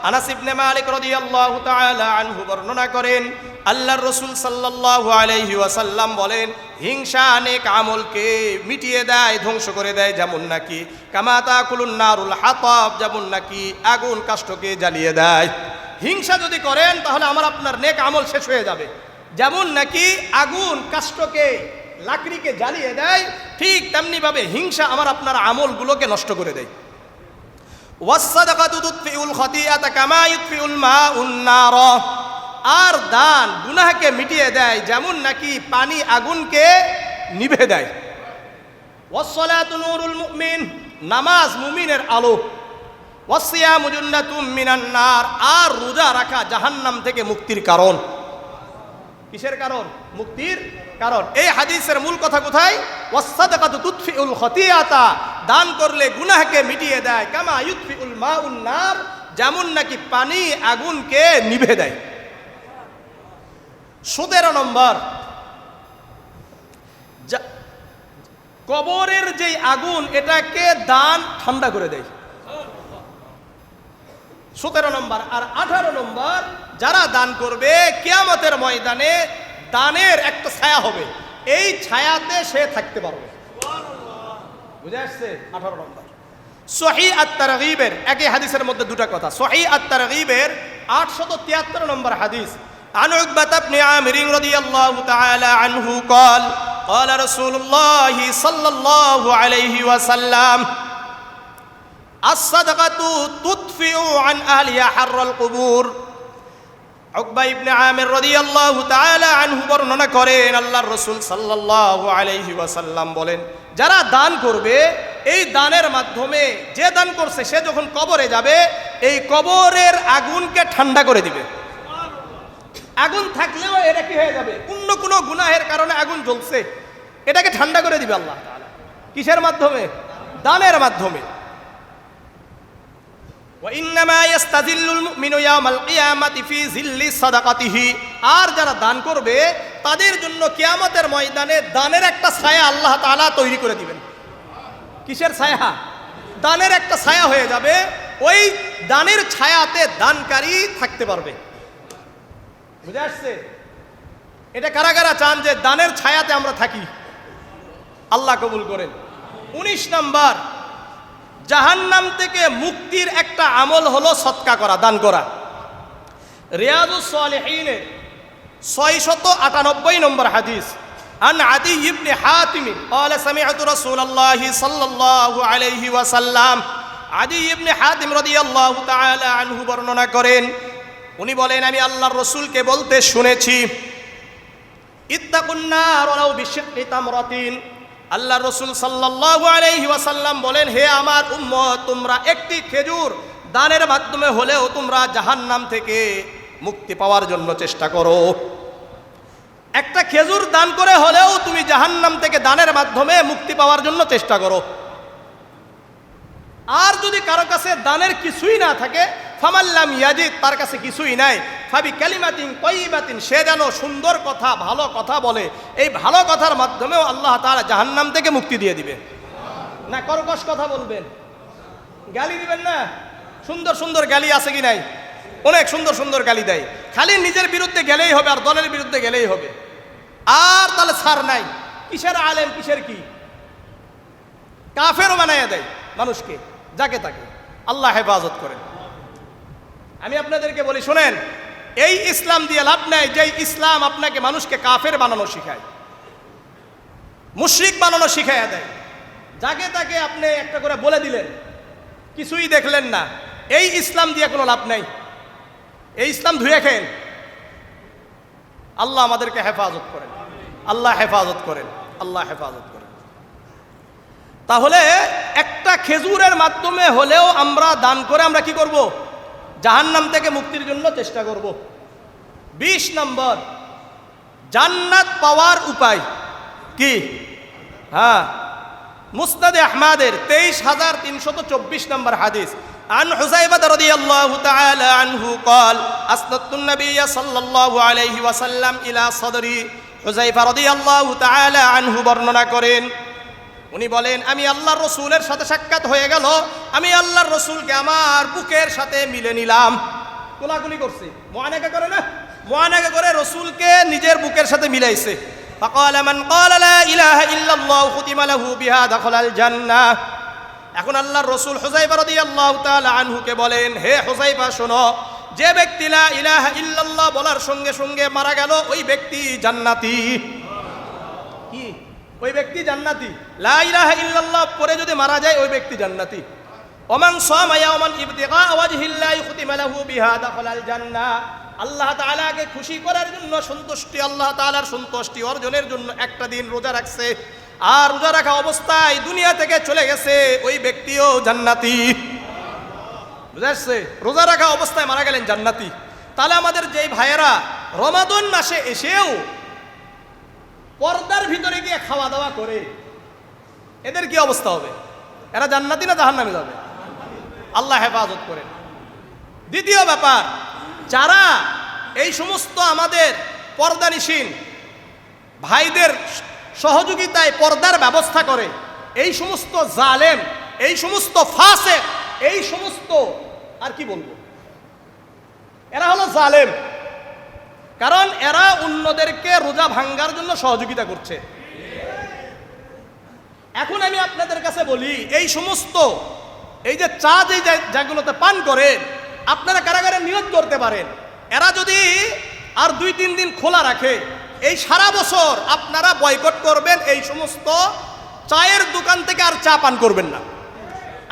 আনাস ইবনে মালিক রাদিয়াল্লাহু তাআলা আনহু বর্ণনা করেন, আল্লাহর রাসূল সাল্লাল্লাহু আলাইহি ওয়াসাল্লাম বলেন, হিংসা নেক আমলকে মিটিয়ে দেয়, ধ্বংস করে দেয়, যেমন নাকি কামা তাকুলুন নারুল হাতাব, যেমন নাকি আগুন কাষ্ঠকে জ্বালিয়ে দেয়। হিংসা যদি করেন তাহলে আমার আপনার নেক আমল শেষ হয়ে যাবে। যেমন নাকি আগুন কাষ্ঠকে, লাকড়িকে জ্বালিয়ে দেয়, ঠিক তেমনি ভাবে হিংসা আমার আপনার আমলগুলোকে নষ্ট করে দেয়। ওয়াসসাদাকাতু তুতফিউল খাতিয়াতা কামা ইউতফিউল মাউন নার, আর দান গুনাহকে মিটিয়ে দেয় যেমন নাকি পানি আগুনকে নিভে দেয়। ওয়াসসালাতু নূরুল মুমিন, নামাজ মুমিনের আলো। ওয়াসিয়ামু জান্নাতুম মিনান নার, আর রোজা রাখা জাহান্নাম থেকে মুক্তির কারণ। কিসের কারণ? মুক্তির কারণ। এই হাদিসের মূল কথা কোথায়? ওয়াসসাদাকাতু তুতফিউল খাতিয়াতা, দান করলে গুনাহকে মিটিয়ে দেয়, কামা ইউতফিউল মাউন নার, যেমন নাকি পানি আগুনকে নিভে দেয়। 17 নম্বর, কবরের যেই আগুন এটাকে দান ঠান্ডা করে দেয়। 17 নম্বর। আর 18 নম্বর, যারা দান করবে কিয়ামতের ময়দানে দানের একটা ছায়া হবে, এই ছায়াতে সে থাকতে পারবে। বুঝে আসছে? 18 নম্বর। সহিহ আত-তারগীবের একই হাদিসের মধ্যে দুটো কথা। সহিহ আত-তারগীবের 873 নম্বর হাদিস, عن عقبة بن عامر رضي الله تعالى عنه قال قال رسول الله صلى الله عليه وسلم الصدقة تطفئ عن أهلها حر القبور। উকবা ইবনে আমির রাদিয়াল্লাহু তাআলা আনহু বর্ণনা করেন, আল্লাহর রাসূল সাল্লাল্লাহু আলাইহি ওয়াসাল্লাম বলেন, যারা দান করবে এই দানের মাধ্যমে, যে দান করছে সে যখন কবরে যাবে এই কবরের আগুনকে ঠান্ডা করে দিবে। আগুন থাকলেও এটা কি হয়ে যাবে? অন্য কোনো গুনাহের কারণে আগুন জ্বলছে, এটাকে ঠান্ডা করে দিবে আল্লাহ তাআলা। কিসের মাধ্যমে? দানের মাধ্যমে। وإنما يستذل المؤمن يوم القيامة في ظل صدقته, আর যারা দান করবে তাদের জন্য কিয়ামতের ময়দানে দানের একটা ছায়া আল্লাহ তাআলা তৈরি করে দিবেন। কিসের ছায়া? দানের একটা ছায়া হয়ে যাবে, ওই দানের ছায়াতে দানকারী থাকতে পারবে। বুঝে আসছে? এটা কারা কারা চান যে দানের ছায়াতে আমরা থাকি? আল্লাহ কবুল করেন। 19 নম্বর, জাহান্নাম থেকে মুক্তির একটা আমল হলো সদকা করা, দান করা। রিয়াদুস সালিহিনের 698 নম্বর হাদিস, আন আদি ইবনে হাতিম قال سمعت رسول الله صلى الله عليه وسلم। আদি ইবনে হাতিম রাদিয়াল্লাহু তাআলা আনহু বর্ণনা করেন, উনি বলেন, আমি আল্লাহর রাসূলকে বলতে শুনেছি, ইত্তাকুন নার ওয়ালাউ বিশিক্কি তামরাতিন। আল্লাহর রাসূল সাল্লাল্লাহু আলাইহি ওয়াসাল্লাম বলেন, হে আমার উম্মত, তোমরা একটি খেজুর দানের মাধ্যমে হলেও তোমরা জাহান্নাম থেকে মুক্তি পাওয়ার জন্য চেষ্টা করো। একটা খেজুর দান করে হলেও তুমি জাহান্নাম থেকে দানের মাধ্যমে মুক্তি পাওয়ার জন্য চেষ্টা করো। আর যদি কারো কাছে দানের কিছুই না থাকে, ফামাল্লাম ইয়াজিদ, তার কাছে কিছুই নাই, ফাবি কালিমাতিন তাইয়িবাতিন, সে যেন সুন্দর কথা, ভালো কথা বলে, এই ভালো কথার মাধ্যমেও আল্লাহ তাআলা জাহান্নাম থেকে মুক্তি দিয়ে দিবে। না কর্কশ কথা বলবেন, গালি দিবেন না। সুন্দর সুন্দর গালি আছে কি নাই? অনেক সুন্দর সুন্দর গালি দেয়, খালি নিজের বিরুদ্ধে গেলেই হবে আর দলের বিরুদ্ধে গেলেই হবে, আর তাহলে ছাড় নাই। কিসের আলেম, কিসের কি? কাফেরও বানাইয়া দেয় মানুষকে, যাকে তাকে। আল্লাহ হেফাজত করেন। আমি আপনাদেরকে বলি, শোনেন, এই ইসলাম দিয়ে লাভ নাই যে ইসলাম আপনাকে মানুষকে কাফের বানানো শিখায়, মুশরিক বানানো শিখাইয়া দেয়। যাকে তাকে আপনি একটা করে বলে দিলেন, কিছুই দেখলেন না, এই ইসলাম দিয়ে কোনো লাভ নাই। এই ইসলাম ধুয়ে খেন। আল্লাহ আমাদেরকে হেফাজত করেন। আল্লাহ হেফাজত করেন, আল্লাহ হেফাজত করেন। তাহলে একটা খেজুরের মাধ্যমে হলেও আমরা দান করে আমরা কি করব? জাহান্নাম থেকে মুক্তির জন্য চেষ্টা করব। 20 নম্বর, জান্নাত পাওয়ার উপায় কি? হ্যাঁ, মুসনাদে আহমদের 23,324 নম্বর হাদিস। عن حذيفة رضي الله تعالى عنه قال أسندت النبي صلى الله عليه وسلم إلى صدري। হুযায়ফা রাদিয়াল্লাহু তাআলা আনহু বর্ণনা করেন, উনি বলেন, আমি আল্লাহর রাসূলের সাথে সাক্ষাৎ হয়ে গেল, আমি আল্লাহর রাসূলকে আমার বুকের সাথে মিলে নিলাম। কোলাকুলি করছে, মুআনাকা করে না, মুআনাকা করে রাসূলকে নিজের বুকের সাথে মিলাইছে। ফাকালা মান ক্বালা লা ইলাহা ইল্লাল্লাহু খুতিমা লাহু বিহা দাখালাল জান্নাহ। এখন আল্লাহর রাসূল হুযায়ফা রাদিয়াল্লাহু তাআলা আনহুকে বলেন, হে হুযায়ফা শোনো, যে ব্যক্তি লা ইলাহা ইল্লাল্লাহ বলার সঙ্গে সঙ্গে মারা গেল ওই ব্যক্তি জান্নাতি। কি? ওই ব্যক্তি জান্নাতি। লা ইলাহা ইল্লাল্লাহ পরে যদি মারা যায় ওই ব্যক্তি জান্নাতি। ওমান সামা ইয়াওমান ইবতিগা ওয়াজহিল্লাহি খুতিমা লাহু বিহা দাখালাল জান্নাহ। আল্লাহ তাআলাকে খুশি করার জন্য, সন্তুষ্টি, আল্লাহ তাআলার সন্তুষ্টি অর্জনের জন্য একটা দিন রোজা রাখছে, আর রোজা রাখা অবস্থায় দুনিয়া থেকে চলে গেছে, ওই ব্যক্তিও জান্নাতি। বুঝাচ্ছে? রোজা রাখা অবস্থায় মারা গেলেন জান্নাতি। তাহলে আমাদের যেই ভাইয়েরা রমাদান মাসে এসেও পর্দার ভিতরে গিয়ে খাওয়া দাওয়া করে, এদের কি অবস্থা হবে? এরা জান্নাতি না জাহান্নামে যাবে? আল্লাহ হেফাজত করেন। দ্বিতীয় ব্যাপার, যারা এই সমস্ত আমাদের পর্দানিসীন ভাইদের সহযোগিতায় পর্দার ব্যবস্থা করে, এই সমস্ত জালেম, এই সমস্ত ফাসিক, এই সমস্ত, আর কি বলবো, এরা হলো জালেম। কারণ এরা অন্যদেরকে রোজা ভাঙ্গার জন্য সহযোগিতা করছে। এখন আমি আপনাদের কাছে বলি, এই সমস্ত এই যে চা যে জায়গাগুলোতে পান করেন, আপনারা কারাগারে নিয়োগ করতে পারেন, এরা যদি আর 2-3 দিন খোলা রাখে, এই সারা বছর আপনারা বয়কট করবেন, এই সমস্ত চায়ের দোকান থেকে আর চা পান করবেন না।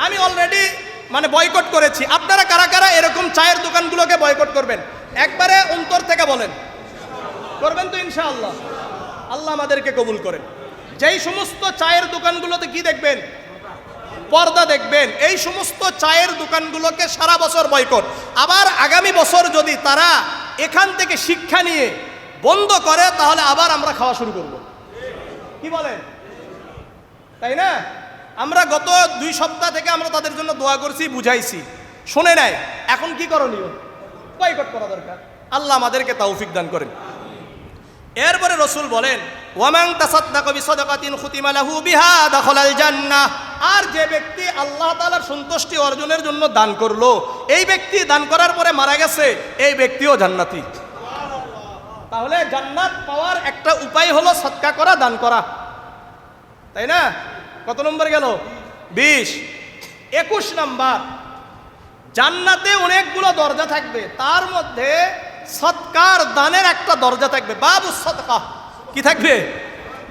আমি অলরেডি বয়কট করেছি। আপনারা কারা কারা এরকম চায়ের দোকানগুলোকে বয়কট করবেন? একবারে অন্তর থেকে বলেন, করবেন তো ইনশাআল্লাহ? আল্লাহ আমাদেরকে কবুল করেন। যেই সমস্ত চায়ের দোকানগুলোতে কি দেখবেন? পর্দা দেখবেন। এই সমস্ত চায়ের দোকানগুলোকে সারা বছর বয়কট। আবার আগামী বছর যদি তারা এখান থেকে শিক্ষা নিয়ে বন্ধ করে, তাহলে আবার আমরা খাওয়া শুরু করব। কি বলেন? তাই না? আমরা গত 2 সপ্তাহ থেকে আমরা তাদের জন্য দোয়া করছি, বুঝাইছি, শুনে নাই। এখন কি করণীয়? বয়কট করা দরকার। আল্লাহ আমাদেরকে তৌফিক দান করেন। এরপরে রাসূল বলেন, ওয়ামান তাসাদ্দাকা বিসাদাকাতিন খুতিমা লাহু বিহা দাখালাল জান্নাহ। আর যে ব্যক্তি আল্লাহ তাআলার সন্তুষ্টি অর্জনের জন্য দান করলো, এই ব্যক্তি দান করার পরে মারা গেছে, এই ব্যক্তিও জান্নাতি। তাহলে জান্নাত পাওয়ার একটা উপায় হলো সদকা করা, দান করা, তাই না? কত নম্বর গেল? 20। 21 নম্বর, জান্নাতে অনেকগুলো দরজা থাকবে, তার মধ্যে সদকার দানের একটা দরজা থাকবে। বাবু সদকা কি থাকবে?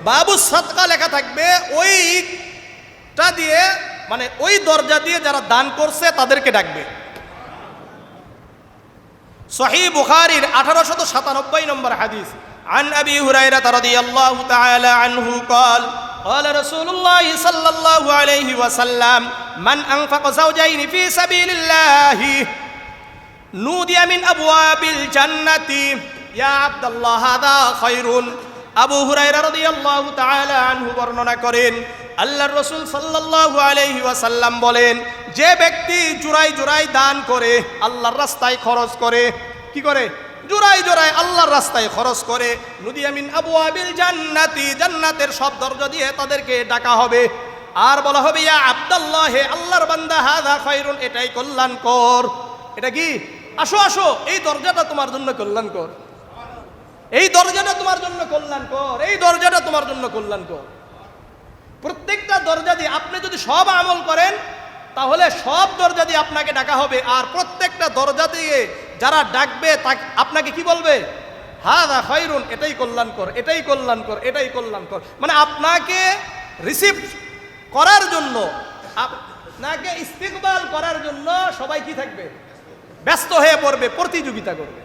বাবু সদকা লেখা থাকবে। ওইটা দিয়ে, ওই দরজা দিয়ে যারা দান করছে তাদেরকে ডাকবে। সহিহ বুখারীর 1897 নম্বর হাদিস। عن أبي هريرة رضي الله تعالى عنه قال قال رسول الله صلى الله عليه وسلم من أنفق زوجين في سبيل الله نودي من أبواب الجنة يا عبد الله هذا خير। আবু হুরায়রা রাদিয়াল্লাহু তাআলা আনহু বর্ণনা করেন, আল্লাহর রাসূল সাল্লাল্লাহু আলাইহি ওয়াসাল্লাম বলেন, যে ব্যক্তি জোড়ায় জোড়ায় দান করে, আল্লাহর রাস্তায় খরচ করে, কি করে? জোড়ায় জোড়ায় আল্লাহর রাস্তায় খরচ করে, নুদিয়া মিন আবওয়াবিল জান্নাতি, জান্নাতের সব দরজা দিয়ে তাদেরকে ডাকা হবে, আর বলা হবে, ইয়া আব্দুল্লাহ, হে আল্লাহর বান্দা, হাযা খায়রুন, এটাই কল্যাণকর। এটা কি? আসো আসো, এই দরজাটা তোমার জন্য কল্যাণকর, এই দরজাটা তোমার জন্য কল্যাণকর, এই দরজাটা তোমার জন্য কল্যাণকর। প্রত্যেকটা দরজা দিয়ে আপনি যদি সব আমল করেন, তাহলে সব দরজা দিয়ে আপনাকে ডাকা হবে, আর প্রত্যেকটা দরজা দিয়ে যারা ডাকবে আপনাকে কি বলবে? হাযা খায়রুন, এটাই কল্যাণকর, এটাই কল্যাণকর, এটাই কল্যাণকর। আপনাকে রিসিভ করার জন্য, আপনাকে ইস্তিকবাল করার জন্য সবাই কি থাকবে? ব্যস্ত হয়ে পড়বে, প্রতিযোগিতা করবে।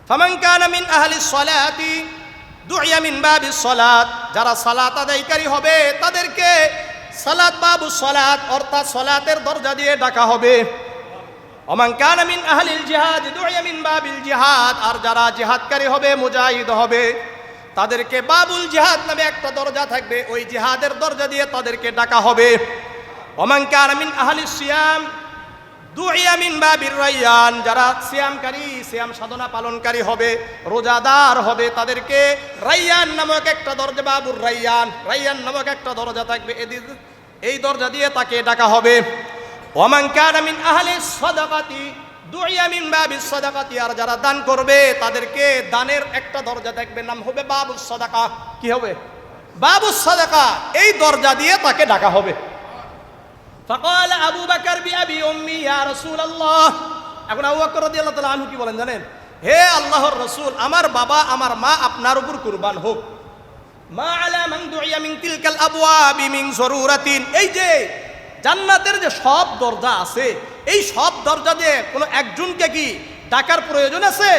ফামান কানা মিন আহলিস সালাতি, দুইয়া মিন বাবিস সালাত, যারা সালাত আদায়কারী হবে তাদেরকে সালাত বাবুস সালাত অর্থাৎ সালাতের দরজা দিয়ে ডাকা হবে। ওমান কানা মিন আহলিল জিহাদ দুইয়া মিন বাবিল জিহাদ, আর যারা জিহাদকারী হবে মুজাহিদ হবে তাদেরকে বাবুল জিহাদ নামে একটা দরজা থাকবে, ওই জিহাদের দরজা দিয়ে তাদেরকে ডাকা হবে। ওমান কানা মিন আহলিস সিয়াম দুইয়া মিন বাবির রায়্যান, যারা সিয়ামকারী সিয়াম সাধনা পালনকারী হবে রোজাদার হবে তাদেরকে রায়্যান নামক একটা দরজা, বাবুর রায়্যান, রায়্যান নামক একটা দরজা থাকবে, এই দরজা দিয়ে তাকে ডাকা হবে। ওমান কানা মিন আহলিস সাদাকাতি দুইয়া মিন বাবিস সাদাকাতি, আর যারা দান করবে তাদেরকে দানের একটা দরজা থাকবে, নাম হবে বাবুস সাদাকা। কি হবে? বাবুস সাদাকা, এই দরজা দিয়ে তাকে ডাকা হবে। ফাকাল আবু বকর বিআবি উম্মি ইয়া রাসূলুল্লাহ, এখন আবু বকর রাদিয়াল্লাহু তাআলা আনহু কি বলেন জানেন? হে আল্লাহর রাসূল, আমার বাবা আমার মা আপনার উপর কুরবান হোক। মা আলা মান দুইয়া মিন তিলকাল আবওয়াবি মিন যরুরাতিন, এই যে জান্নাতের যে সব দরজা আছে এই সব দরজা দিয়ে কোনো একজনকে কি ডাকার প্রয়োজন আছে?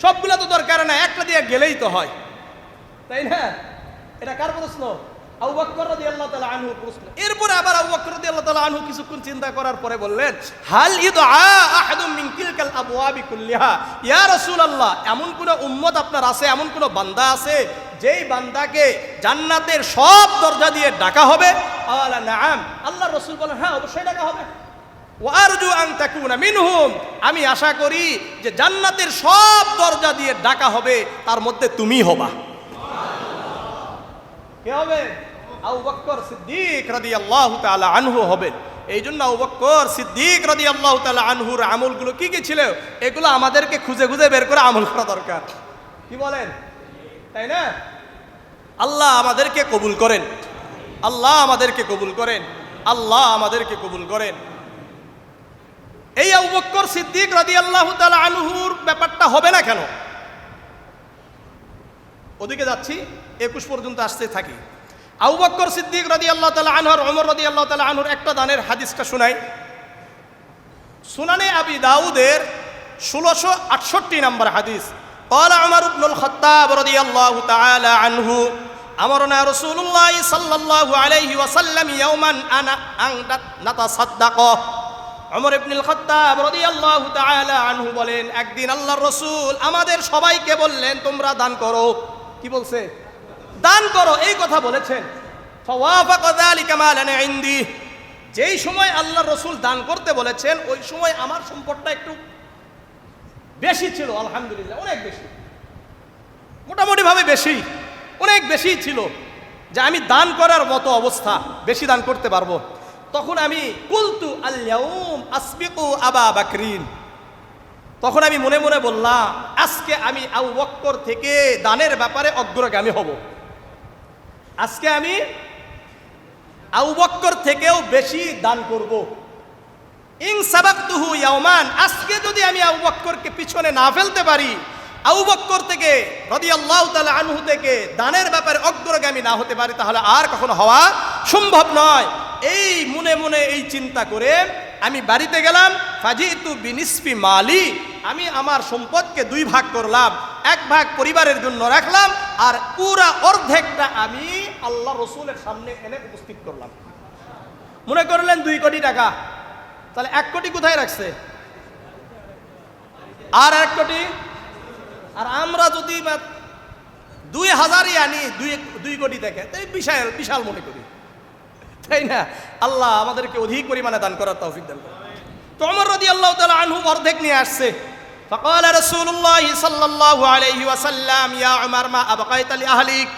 সবগুলো তো দরকার না, একটা দিয়ে গেলেই তো হয়, তাই না? এটা কার প্রশ্ন? আবু বকর রাদিয়াল্লাহু তাআলা আনহু প্রশ্ন। এরপরে আবার আবু বকর রাদিয়াল্লাহু তাআলা আনহু কিছুক্ষণ চিন্তা করার পরে বললেন, হাল ইদআ আহাদুম মিন তিলকাল আবওয়াবি কুল্লিহা ইয়া রাসূলুল্লাহ, এমন কোন উম্মত আপনার আছে, এমন কোন বান্দা আছে যেই বান্দাকে জান্নাতের সব দরজা দিয়ে ডাকা হবে? আলা নাআম, আল্লাহর রাসূল বলেন হ্যাঁ অবশ্যই ডাকা হবে। ওয়া আরজু আন তাকুনা মিনহুম, আমি আশা করি যে জান্নাতের সব দরজা দিয়ে ডাকা হবে তার মধ্যে তুমি হবা। কে হবে? আবু বকর সিদ্দিক রাদিয়াল্লাহু তাআলা আনহু হবেন। এই জন্য আবু বকর সিদ্দিক রাদিয়াল্লাহু তাআলা আনহুর আমলগুলো কি কি ছিল এগুলো আমাদেরকে খুঁজে খুঁজে বের করে আমল করা দরকার। কি বলেন? তাই না? আল্লাহ আমাদেরকে কবুল করেন, আল্লাহ আমাদেরকে কবুল করেন, আল্লাহ আমাদেরকে কবুল করেন। এই আবু বকর সিদ্দিক রাদিয়াল্লাহু তাআলা আনহুর ব্যাপারটা হবে না কেন? ওদিকে যাচ্ছি, 21 পর্যন্ত আসতে থাকি। আবু বকর সিদ্দিক রাদিয়াল্লাহু তাআলা আনহু আর ওমর রাদিয়াল্লাহু তাআলা আনহুর একটা দানের হাদিসটা শোনাই। সুনানে আবি দাউদের 1668 নম্বর হাদিস। قال عمر بن الخطاب رضي الله تعالى عنه أمرنا رسول الله صلى الله عليه وسلم يوما أن نتصدق। ওমর ইবনুল খাত্তাব রাদিয়াল্লাহু তাআলা আনহু বলেন, একদিন আল্লাহর রাসূল আমাদের সবাইকে বললেন তোমরা দান করো। কি বলছে? দান করো, এই কথা বলেছেন। ফাওয়াফাকা যালিকা মালান ইনদি, যেই সময় আল্লাহর রাসূল দান করতে বলেছেন ওই সময় আমার সম্পদটা একটু বেশি ছিল, আলহামদুলিল্লাহ অনেক বেশি, মোটামুটি ভাবে বেশি, অনেক বেশি ছিল যে আমি দান করার মতো অবস্থা, বেশি দান করতে পারবো। তখন আমি কুলতু আল ইয়াউম আসবিকু আবা বকরিন, তখন আমি মনে মনে বললাম আজকে আমি আবু বকর থেকে দানের ব্যাপারে অগ্রগামী হব, আজকে আমি আবু বকর থেকেও বেশি দান করব। ইন সাবাকতুহু ইয়াওমান, আজকে যদি আমি আবু বকরকে পিছনে না ফেলতে পারি, আবু বকর থেকে রাদিয়াল্লাহু তাআলা আনহু থেকে দানের ব্যাপারে অগ্রগামী না হতে পারি, তাহলে আর কখনো হওয়া সম্ভব নয়। এই মনে মনে এই চিন্তা করে আমি বাড়িতে গেলাম। ফাজিতু বিনিসফি মালি, আমি আমার সম্পদকে 2 ভাগ করলাম, 1 ভাগ পরিবারের জন্য রাখলাম আর পুরা অর্ধেকটা আমি আল্লাহ রসুলের সামনে এনে উপস্থিত করলাম। মনে করলেন 2 কোটি টাকা, তাহলে 1 কোটি কোথায় রাখছে? আর 1 কোটি, আর আমরা যদি 2000ই আনি 2 কোটি থেকে, তাই বিশাল বিশাল মনে করি, তাই না? আল্লাহ আমাদেরকে অধিক পরিমাণে দান করার তৌফিক দান করুন। তো ওমর রাদিয়াল্লাহু তাআলা আনহু অর্ধেক নিয়ে আসছে। فقال رسول الله صلى الله عليه وسلم يا عمر ما أبقيت لأهلك,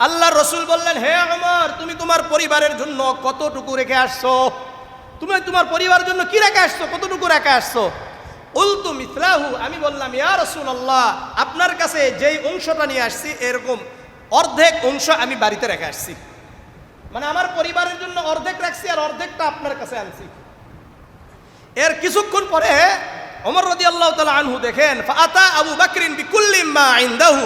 আল্লাহর রাসূল বললেন, হে ওমর তুমি তোমার পরিবারের জন্য কতটুকু রেখে আসছো? তুমি তোমার পরিবারের জন্য কি রেখে আসছো, কতটুকু রেখে আসছো? উলতু মিসলাহু, আমি বললাম ইয়া রাসূলুল্লাহ আপনার কাছে যেই অংশটা নিয়ে আসছি এরকম অর্ধেক অংশ আমি বাড়িতে রেখে আসছি, মানে আমার পরিবারের জন্য অর্ধেক রাখছি আর অর্ধেকটা আপনার কাছে আনছি। এর কিছুক্ষণ পরে ওমর রাদিয়াল্লাহু তাআলা আনহু দেখেন ফাআতা আবু বকরিন বিকুল্লি মা ইনদাহু,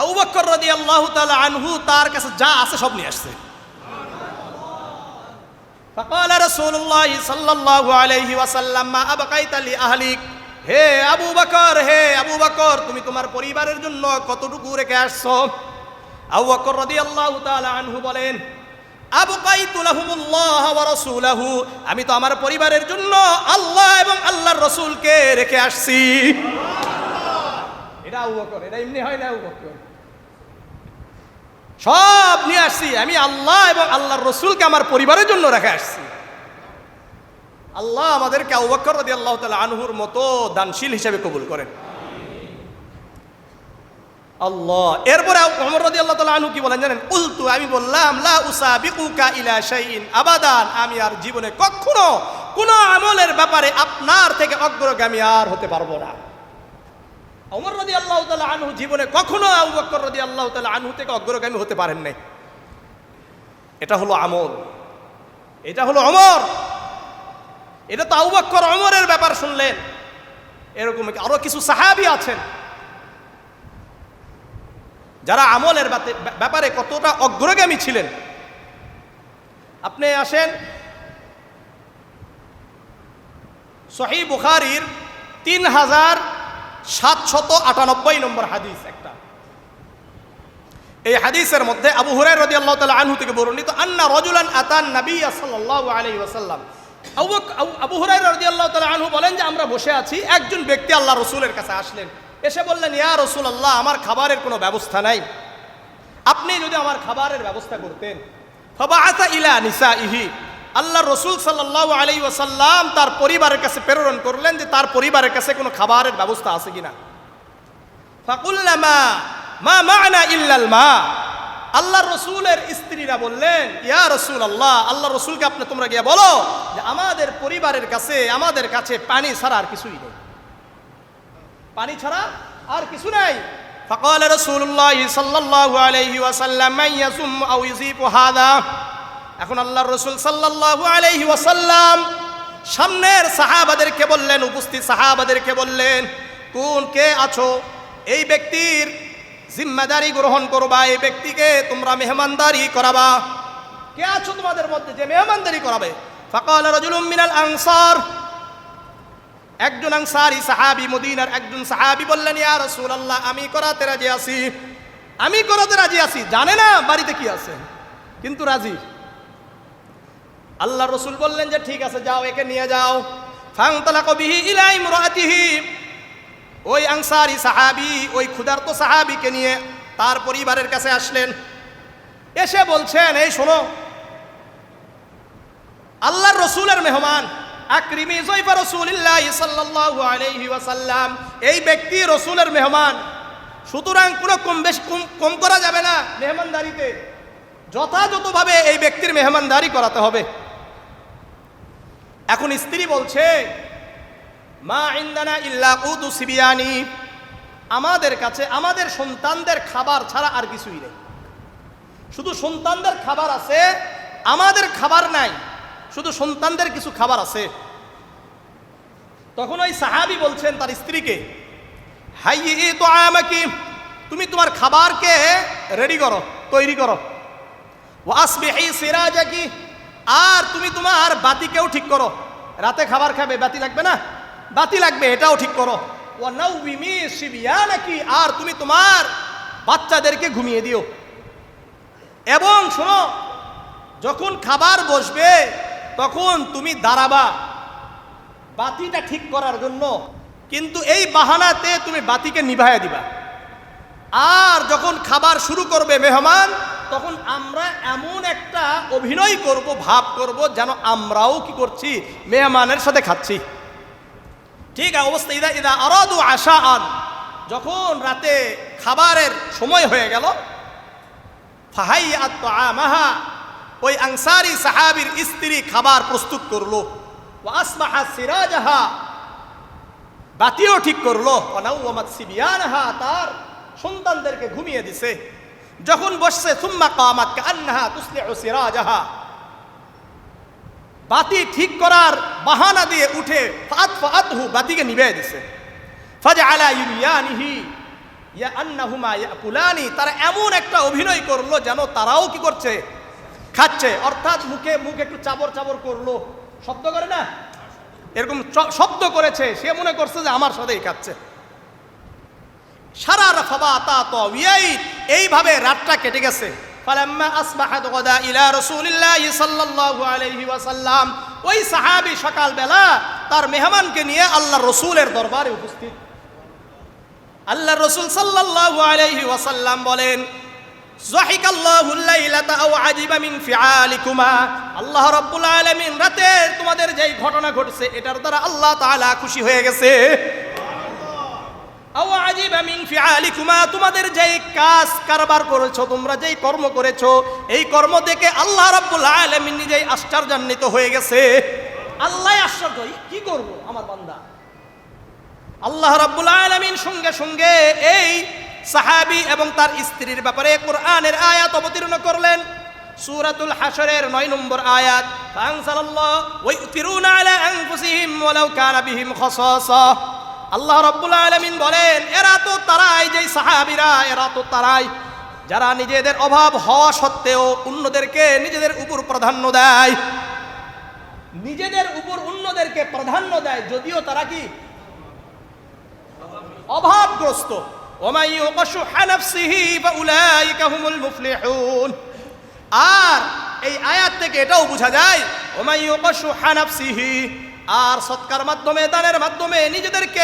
আবু বকর রাদিয়াল্লাহু তাআলা আনহু তার কাছে যা আছে সব নিয়ে আসছে। ফাকালা রাসূলুল্লাহ সাল্লাল্লাহু আলাইহি ওয়াসাল্লাম মা আবকাইতা লি আহলিক, হে আবু বকর, তুমি তোমার পরিবারের জন্য কতটুকু রেখে আসছো? আবু বকর রাদিয়াল্লাহু তাআলা আনহু বলেন, আবকাইতু লাহুমুল্লাহ ওয়া রাসূলহু, আমি তো আমার পরিবারের জন্য আল্লাহ এবং আল্লাহর রাসূলকে রেখে আসছি। এটা আবু বকর, এটা এমনি হয় না। আবু বকর সব নিয়ে আসছি, আমি আল্লাহ এবং আল্লাহর রাসূলকে আমার পরিবারের জন্য রেখে আসছি। আল্লাহ আমাদেরকে আবু বকর রাদিয়াল্লাহু তাআলা আনহুর মতো দানশীল হিসেবে কবুল করেন। আল্লাহ। এরপরে ওমর রাদিয়াল্লাহু তাআলা আনহু কি বলেন জানেন? কুলতু, আমি বললাম, লা উসাবিকুকা ইলা শাইইন আবাদান, আমি আর জীবনে কখনো কোনো আমলের ব্যাপারে আপনার থেকে অগ্রগামী আর হতে পারবো না। ওমর রাদিয়াল্লাহু তাআলা আনহু জীবনে কখনো আবু বকর রাদিয়াল্লাহু তাআলা আনহু থেকে অগ্রগামী হতে পারেন নাই। এটা হলো আমল, এটা হলো ওমর। এটা তো আবু বকর ওমরের ব্যাপার শুনলেন, এরকম আরো কিছু সাহাবী আছেন যারা আমলের ব্যাপারে কতটা অগ্রগামী ছিলেন। আপনি আসেন সহিহ বুখারীর 3798 নম্বর হাদিস একটা। এই হাদিসের মধ্যে আবু হুরায়রা রাদিয়াল্লাহু তাআলা আনহু থেকে বর্ণিত, আন্না রাজুলান আতান নবী সাল্লাল্লাহু আলাইহি ওয়াসাল্লাম। আবু হুরায়রা রাদিয়াল্লাহু তাআলা আনহু বলেন যে আমরা বসে আছি, একজন ব্যক্তি আল্লাহ রাসূলের কাছে আসলেন, এসে বললেন, ইয়া রাসূলুল্লাহ, আমার খাবারের কোনো ব্যবস্থা নাই, আপনি যদি আমার খাবারের ব্যবস্থা করতেন। ফাবাআসা ইলা নিসাইহি, আল্লাহ রাসূল সাল্লাল্লাহু আলাইহি ওয়াসাল্লাম তার পরিবারের কাছে প্রেরণ করলেন যে তার পরিবারের কাছে কোনো খাবারের ব্যবস্থা আছে কিনা। ফাকুলনা মা মা'না ইল্লাল মা, আল্লাহ রসুলের স্ত্রীরা বললেন, ইয়া রাসূলুল্লাহ, আল্লাহ রসুলকে আপনি তোমরা গিয়ে বলো যে আমাদের পরিবারের কাছে, আমাদের কাছে পানি ছাড়া আর কিছুই নেই, পানি ছাড়া আর কিছু নাই। ফাকাল রাসূলুল্লাহ সাল্লাল্লাহু আলাইহি ওয়াসাল্লাম, মান ইয়াসুম আও ইযিফু হাদা। এখন আল্লাহর রাসূল সাল্লাল্লাহু আলাইহি ওয়াসাল্লাম সামনের সাহাবাদেরকে বললেন, উপস্থিত সাহাবাদেরকে বললেন, কে আছো, এই ব্যক্তির জিম্মাদারি গ্রহণ করবা, এই ব্যক্তিকে তোমরা মেহমানদারি করাবা। কে আছো তোমাদের মধ্যে যে মেহমানদারি করাবে? ফাকাল রাজুলুম মিনাল আনসার, একজন আনসারী সাহাবী, মদিনার একজন সাহাবী বললেন, ইয়া রাসূলুল্লাহ, আমি করাতে রাজি আছি, আমি করাতে রাজি আছি। জানে না বাড়িতে কি আছে, কিন্তু রাজি। আল্লাহর রাসূল বললেন যে ঠিক আছে, যাও, একে নিয়ে যাও। ফান্তালাকা বিহি ইলা ইমরাতিহি, ওই আনসারী সাহাবী ওই ক্ষুধার্ত সাহাবীকে নিয়ে তার পরিবারের কাছে আসলেন। এসে বলছেন, এই শোনো, আল্লাহর রাসূলের মেহমান, আকরিমি যায়ফা রাসূলিল্লাহ সাল্লাল্লাহু আলাইহি ওয়াসাল্লাম, এই ব্যক্তি রাসূলের মেহমান, সুতরাং কোনো কম করা যাবে না মেহমানদারিতে, যথাযথভাবে এই ব্যক্তির মেহমানদারি করাতে হবে। এখন স্ত্রী বলছে, মা ইনদানা ইল্লা কুতু সিবিয়ানি, আমাদের কাছে আমাদের সন্তানদের খাবার ছাড়া আর কিছুই নেই, শুধু সন্তানদের খাবার আছে, আমাদের খাবার নাই, শুধু সন্তানদের কিছু খাবার আছে। তখন ওই সাহাবী বলছেন তার স্ত্রীকে, হাইয়ি তুআমাকি, তুমি তোমার খাবারকে রেডি করো, তৈরি করো। ওয়া আসবিহি সিরাজাকি, আর তুমি তোমার বাতিকেও ঠিক করো, রাতে খাবার খাবে, বাতি লাগবে না, বাতি লাগবে, এটাও ঠিক করো। ওয়া নাউমি সিবিয়ানাকি, আর তুমি তোমার বাচ্চাদেরকে ঘুমিয়ে দিও। এবং শোনো, যখন খাবার বসবে তখন তুমি দাঁড়াবা বাতিটা ঠিক করার জন্য, কিন্তু এই বাহানাতে তুমি বাতিকে নিভাইয়া দিবা। আর যখন খাবার শুরু করবে মেহমান, তখন আমরা এমন একটা অভিনয় করব, ভাব করব যেন আমরাও কি করছি, মেহমানের সাথে খাচ্ছি। ঠিক অবস্থা ইদা আরাদু আশাআন, যখন রাতে খাবারের সময় হয়ে গেল, ফাহাইয়াত তুআমাহা, ওই আনসারী সাহাবীর স্ত্রী খাবার প্রস্তুত করলো। ওয়া আসমাহাত সিরাজাহা, বাতিও ঠিক করলো। ওয়া নাওমাত সিবিয়ানাহা, তার সন্তানদেরকে ঘুমিয়ে দিছে। যখন বসছে, সুম্মা কামাত কান্নাহা তুসলিহু সিরাজাহা, বাতি ঠিক করার বাহানা দিয়ে উঠে ফাতহু, বাতিকে নিভিয়ে দিছে। ফাজআলা ইউরিয়ানিহি ইয়া আন্নাহুমা ইয়াকুলানি, তারা এমন একটা অভিনয় করলো যেন তারাও কি করছে, খাচ্ছে। অর্থাৎ মুখে একটু চাবর চাবর করলো, শব্দ করে না, এরকম শব্দ করেছে, সে মনে করছে যে আমার সাথেই খাচ্ছে। সারা রাফাবা তা তো এইভাবে রাতটা কেটে গেছে। ফালাম্মা আসবাহাত গাদা ইলা রাসূলিল্লাহি সাল্লাল্লাহু আলাইহি ওয়াসাল্লাম, ওই সাহাবী সকালবেলা তার মেহমানকে নিয়ে আল্লাহর রাসূলের দরবারে উপস্থিত। আল্লাহর রাসূল সাল্লাল্লাহু আলাইহি ওয়াসাল্লাম বলেন, যাহিকাল্লাহুল লাইলাতা আও আজিবা মিন ফিআলিকুমা, আল্লাহ রাব্বুল আলামিন রাতে তোমাদের যেই ঘটনা ঘটছে এটার দ্বারা আল্লাহ তাআলা খুশি হয়ে গেছে। আও আজিবা মিন ফিআলিকুমা, তোমাদের যেই কাজ কারবার করেছো, তোমরা যেই কর্ম করেছো, এই কর্ম দেখে আল্লাহ রাব্বুল আলামিন নিজেই আশ্চর্যান্বিত হয়ে গেছে। আল্লাহ আশ্চর্য, কি করব আমার বান্দা। আল্লাহ রাব্বুল আলামিন সঙ্গে সঙ্গে এই সাহাবী এবং তার স্ত্রীর ব্যাপারে কোরআনের আয়াত অবতীর্ণ করলেন। সূরাতুল হাশরের 9 নম্বর আয়াত, ফাআনজালাল্লাহু ওয়া ইউতিরুনা আলা আনফুসিহিম ওয়ালাউ কানা বিহিম খাসাসা। আল্লাহ রাব্বুল আলামিন বলেন, এরা তো তারাই, যেই সাহাবীরা এরা তো তারাই যারা নিজেদের অভাব হওয়া সত্ত্বেও অন্যদেরকে নিজেদের উপর প্রাধান্য দেয়, নিজেদের উপর অন্যদেরকে প্রাধান্য দেয় যদিও তারা কি অভাবগ্রস্ত। ওয়া মান ইউকাশুহা নাফসিহি ফাউলাইকা হুমুল মুফলিহুন। আর এই আয়াত থেকে এটাও বোঝা যায়, ওয়া মান ইউকাশুহা নাফসিহি, আর সৎকার মাধ্যমে দানের মাধ্যমে নিজেদেরকে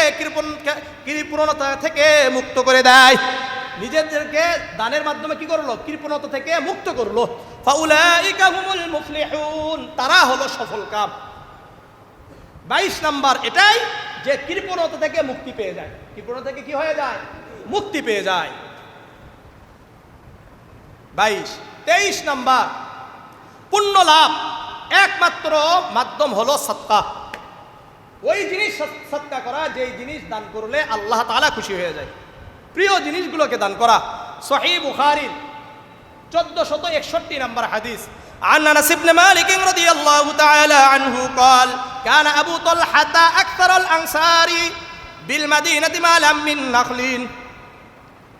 কৃপণতা থেকে মুক্ত করে দেয়, নিজেদেরকে দানের মাধ্যমে কি করলো, কৃপণতা থেকে মুক্ত করলো। ফাউলাইকা হুমুল মুফলিহুন, তারা হলো সফলকাম। 22 নাম্বার এটাই যে কৃপণতা থেকে মুক্তি পেয়ে যায়, কৃপণতা থেকে কি হয়ে যায়, মুক্তি পেয়ে যায়। 22। 23 নাম্বার, পুণ্য লাভ একমাত্র মাধ্যম হলো সাদকা। ওই জিনিস সাদকা করা যেই জিনিস দান করলে আল্লাহ তাআলা খুশি হয়ে যায়, প্রিয় জিনিসগুলোকে দান করা। সহিহ বুখারীর 1461 নম্বর হাদিস, عن أنس بن مالك رضي الله تعالى عنه قال كان أبو طلحة أكثر الأنصار بالمدينة مالا من نخل।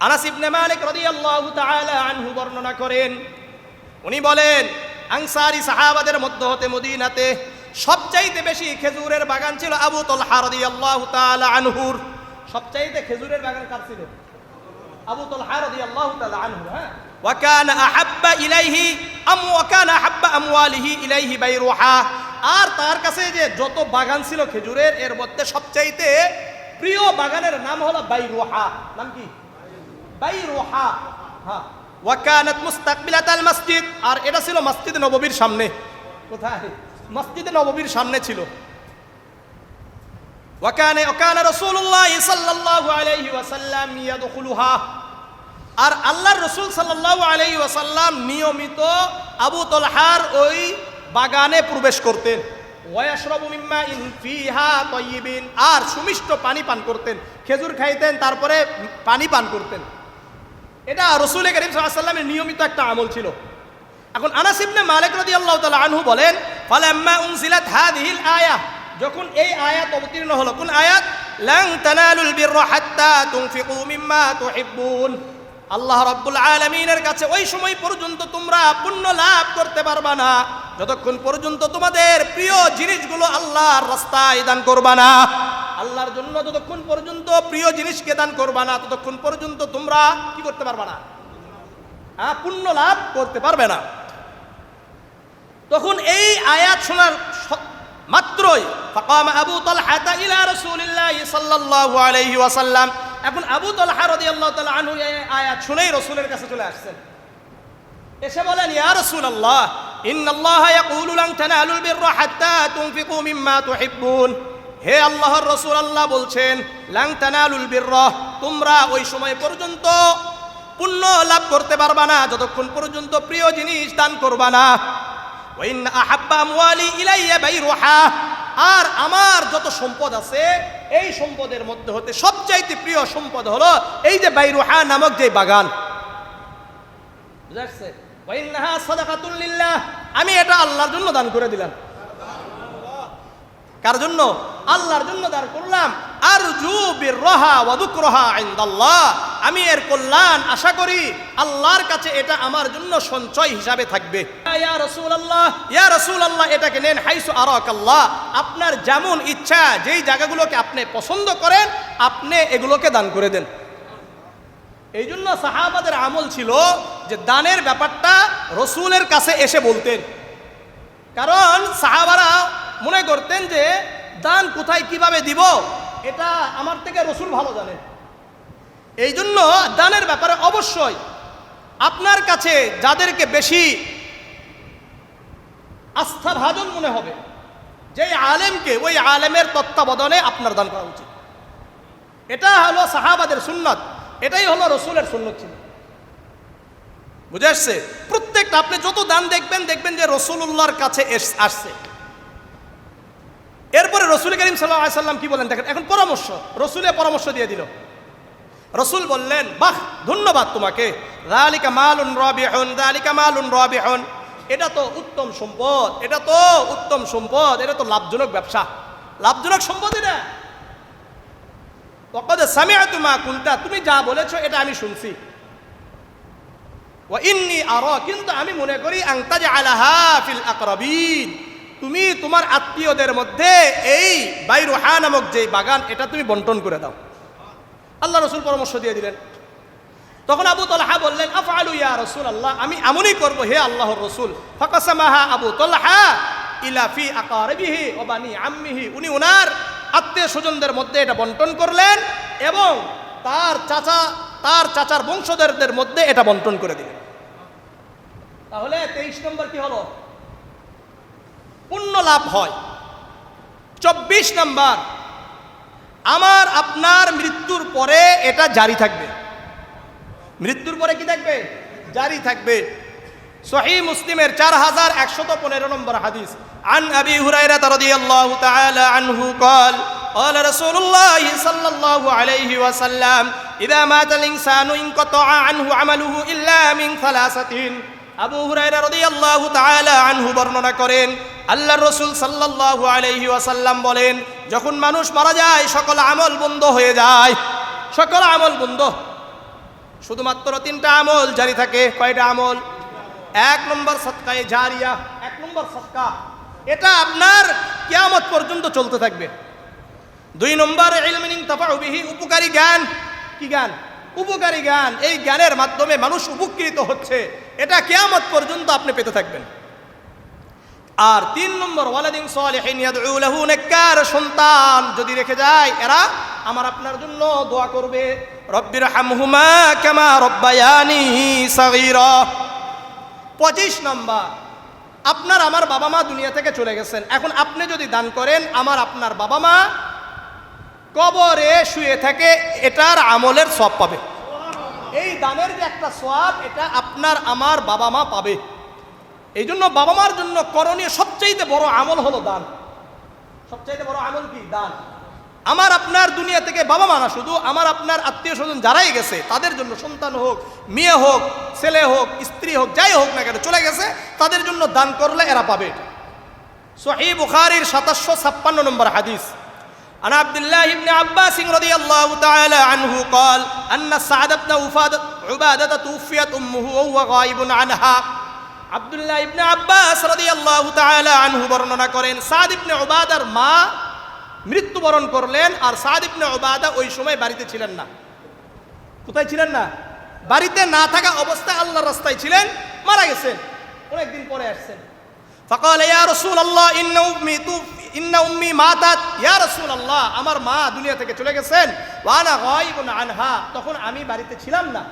আনাস ইবনে মালিক রাদিয়াল্লাহু তাআলা আনহু বর্ণনা করেন, উনি বলেন আনসারী সাহাবাদের মধ্য হতে মদিনাতে সবচাইতে বেশি খেজুরের বাগান ছিল আবু তালহা রাদিয়াল্লাহু তাআলা আনহুর। সবচাইতে খেজুরের বাগান কার ছিল? আবু তালহা রাদিয়াল্লাহু তাআলা আনহু। হ্যাঁ, ওয়া কানা আহাব্বা ইলাইহি ওয়া কানা আহাব্বা আমওয়ালিহি ইলাইহি বাইরুহা। আর তার কাছে যে যত বাগান ছিল খেজুরের, এর মধ্যে সবচাইতে প্রিয় বাগানের নাম হলো বাইরুহা। নাম কি? বাইরুহা। হ্যাঁ, ওয়া কানাত মুস্তাকবিলাতাল মসজিদ, আর এটা ছিল মসজিদ নববীর সামনে। কোথায়? মসজিদে নববীর সামনে ছিল। ওয়া কানা রাসূলুল্লাহ সাল্লাল্লাহু আলাইহি ওয়াসাল্লাম ইয়াদখুলুহা, আর আল্লাহর রাসূল সাল্লাল্লাহু আলাইহি ওয়াসাল্লাম নিয়মিত আবু তালহার ওই বাগানে প্রবেশ করতেন। ওয়া ইয়াশরাবু মিম্মা ইন ফিহা তাইয়িবিন, আর সুমিষ্ট পানি পান করতেন। খেজুর খাইতেন, তারপরে পানি পান করতেন। এটা রাসূল কারীম সাল্লাল্লাহু আলাইহি ওয়াসাল্লামের নিয়মিত একটা আমল ছিল। এখন আনাস ইবনে মালিক রাদিয়াল্লাহু তাআলা আনহু বলেন, ফালাম্মা উনজিলাত হাযিহিল আয়া, যখন এই আয়াত অবতীর্ণ হলো, কোন আয়াত? লান তানালুল বিররা হাত্তা তুনফিকু মিম্মা তুহিব্বুন। আল্লাহ রাব্বুল আলামিনের কাছে ওই সময় পর্যন্ত তোমরা পুণ্য লাভ করতে পারবা না যতক্ষণ পর্যন্ত তোমাদের প্রিয় জিনিসগুলো আল্লাহর রাস্তায় দান করবা না। আল্লাহর জন্য যতক্ষণ পর্যন্ত প্রিয় জিনিসকে দান করবা না, ততক্ষণ পর্যন্ত তোমরা কি করতে পারবা না? পুণ্য লাভ করতে পারবে না। তখন এই আয়াত শোনার মাত্রই ফাকামা আবু তালহা ইলা রাসূলিল্লাহি সাল্লাল্লাহু আলাইহি ওয়াসাল্লাম, এখন আবু তালহা রাদিয়াল্লাহু তাআলা আনহু এই আয়াত শুনেই রাসূলের কাছে চলে আসছেন। এসে বলেন, ইয়া রাসূলুল্লাহ, ইন্নাল্লাহা ইয়াকুলু লান তানালুল বিররা হাত্তা তুনফিকু মিম্মা তুহিব্বুন। হে আল্লাহর রাসূল, আল্লাহ বলছেন লান তানালুল বিররা, তোমরা ওই সময় পর্যন্ত পুণ্য লাভ করতে পারবা না যতক্ষণ পর্যন্ত প্রিয় জিনিস দান করবা না। ওয়া ইন আহাব্বা আমওয়ালি ইলাইয়া বাইরুহা, আর আমার যত সম্পদ আছে এই সম্পদের মধ্যে হতে সবচাইতে প্রিয় সম্পদ হলো এই যে বাইরুহা নামক যে বাগান। বুঝাচ্ছে? ওয়া ইন্নাহা সাদাকাতুল লিল্লাহ, আমি এটা আল্লাহর জন্য দান করে দিলাম। কার জন্য? আল্লাহর জন্য দান করলাম। আরজু বিররাহা ওয়া যুকরাহা ইনদাল্লাহ, আমি এর কল্যাণ আশা করি আল্লাহর কাছে এটা আমার জন্য সঞ্চয় হিসাবে থাকবে। ইয়া রাসূলুল্লাহ, ইয়া রাসূলুল্লাহ, এটাকে নেন হাইসু আরাকাল্লাহ, আপনার যেমন ইচ্ছা যেই জায়গাগুলোকে আপনি পছন্দ করেন আপনি এগুলোকে দান করে দেন। এই জন্য সাহাবাদের আমল ছিল যে দানের ব্যাপারটা রসুলের কাছে এসে বলতেন, কারণ সাহাবারা মনে করতেন যে দান কোথায় কিভাবে দিব এটা আমার থেকে রসুল ভালো জানেন। এই জন্য দানের ব্যাপারে অবশ্যই আপনার কাছে যাদেরকে বেশি আস্থাভাজন মনে হবে যেই আলেমকে, ওই আলেমের তত্ত্বাবধানে আপনার দান করা উচিত। এটা হলো সাহাবাদের সুন্নাত, এটাই হলো রসুলের সুন্নাত ছিল। বুঝে আসছে? প্রত্যেকটা আপনি যত দান দেখবেন দেখবেন যে রসুলুল্লাহর কাছে আসছে। এরপরে রসুল করিম সাল্লাল্লাহু আলাইহি সাল্লাম কি বলেন দেখেন, এখন পরামর্শ, রসুলের পরামর্শ দিয়ে দিল। রসুল বললেন, বাহ, ধন্যবাদ তোমাকে, যালিকা মালুন রাবিহুন, যালিকা মালুন রাবিহুন, এটা তো উত্তম সম্পদ, এটা তো উত্তম সম্পদ, এটা তো লাভজনক ব্যবসা, লাভজনক সম্পদ এটা। ওয়াকাদ সামিআতু মা কুলতা, তুমি যা বলেছো এটা আমি শুনছি। ওয়া ইন্নী আরা, কিন্তু আমি মনে করি আন তাজআলাহা ফিল আকরাবিন, তুমি তোমার আত্মীয়দের মধ্যে এই বাইরুহা নামক যে বাগান এটা তুমি বন্টন করে দাও। আল্লাহ রসুল পরামর্শ দিয়ে দিলেন। তখন আবু তালহা বললেন, আফআলু ইয়া রাসূলুল্লাহ, আমি এমনই করব হে আল্লাহর রসুল। ফাকাসামাহা আবু তালহা ইলা ফি আকারিবিহি ওয়া বানি আম্মিহি, উনি ওনার আত্মীয় স্বজনদের মধ্যে এটা বন্টন করলেন এবং তার চাচার বংশধরদের মধ্যে এটা বন্টন করে দিলেন। তাহলে 23 নম্বর কি হলো? পুণ্য লাভ হয়। 24 নম্বর, আমার আপনার মৃত্যুর পরে এটা জারি থাকবে। মৃত্যুর পরে কি থাকবে? জারি থাকবে। সহিহ মুসলিমের 4115 নম্বর হাদিস, আন আবি হুরায়রা রাদিয়াল্লাহু তাআলা আনহু قال قال رسول الله صلى الله عليه وسلم اذا مات الانسان انقطع عنه عمله الا من ثلاثه। আবু হুরায়রা রাদিয়াল্লাহু তাআলা আনহু বর্ণনা করেন, আল্লাহর রাসূল সাল্লাল্লাহু আলাইহি ওয়াসাল্লাম বলেন, যখন মানুষ মারা যায় সকল আমল বন্ধ হয়ে যায়, সকল আমল বন্ধ, শুধুমাত্র 3টা আমল জারি থাকে। কয়টা আমল? 1 নম্বর সাদকায়ে জারিয়া, 1 নম্বর সাদকা, এটা আপনার কিয়ামত পর্যন্ত চলতে থাকবে। 2 নম্বর ইলমিন ইনতাফাউ বিহি, উপকারী জ্ঞান। কি জ্ঞান? উপকারী জ্ঞান। এই জ্ঞানের মাধ্যমে মানুষ উপকৃত হচ্ছে, এটা কিয়ামত পর্যন্ত আপনি পেতে থাকবেন। আর 3 নম্বর ওয়ালাদিন সালিহিন ইয়াদউ লাহু, নেককার সন্তান যদি রেখে যায়, এরা আমার আপনার জন্য দোয়া করবে, রব্বিরহামহুমা কামা রব্বায়ানি সাগীরা। 25 নম্বর, আপনার আমার বাবা মা দুনিয়া থেকে চলে গেছেন, এখন আপনি যদি দান করেন, আমার আপনার বাবা মা কবরে শুয়ে থাকে এটার আমলের সওয়াব পাবে। এই দানের যে একটা সওয়াব, এটা আপনার আমার বাবা মা পাবে। এই জন্য বাবা মার জন্য করণীয় সবচেয়ে বড় আমল হলো দান। সবচেয়ে বড় আমল কি? দান। আমার আপনার দুনিয়া থেকে বাবা মা না, শুধু আমার আপনার আত্মীয় স্বজন যারাই গেছে তাদের জন্য, সন্তান হোক, মেয়ে হোক, ছেলে হোক, স্ত্রী হোক, যাই হোক না কেন চলে গেছে, তাদের জন্য দান করলে এরা পাবে। সহিহ বুখারীর 756 নম্বর হাদিস, عن عبد الله بن عباس رضي الله تعالى عنه قال أن سعد بن عبادة توفيت أمه وهو غائب عنها। আব্দুল্লাহ ইবনে আব্বাস রাদিয়াল্লাহু তাআলা আনহু বর্ণনা করেন, সাদ ইবনে উবাদার মা মৃত্যুবরণ করলেন, আর সাদ ইবনে উবাদা ওই সময় বাড়িতে ছিলেন না। কোথায় ছিলেন না? বাড়িতে না থাকা অবস্থায় আল্লাহর রাস্তায় ছিলেন, মারা গেছেন, অনেকদিন পরে আসছেন। فقال يا رسول الله إن أمي ماتت، يا رسول الله, আমার মা দুনিয়া থেকে চলে গেছেন, ওয়ানা গায়িবুন আনহা, তখন আমি বাড়িতে ছিলাম না।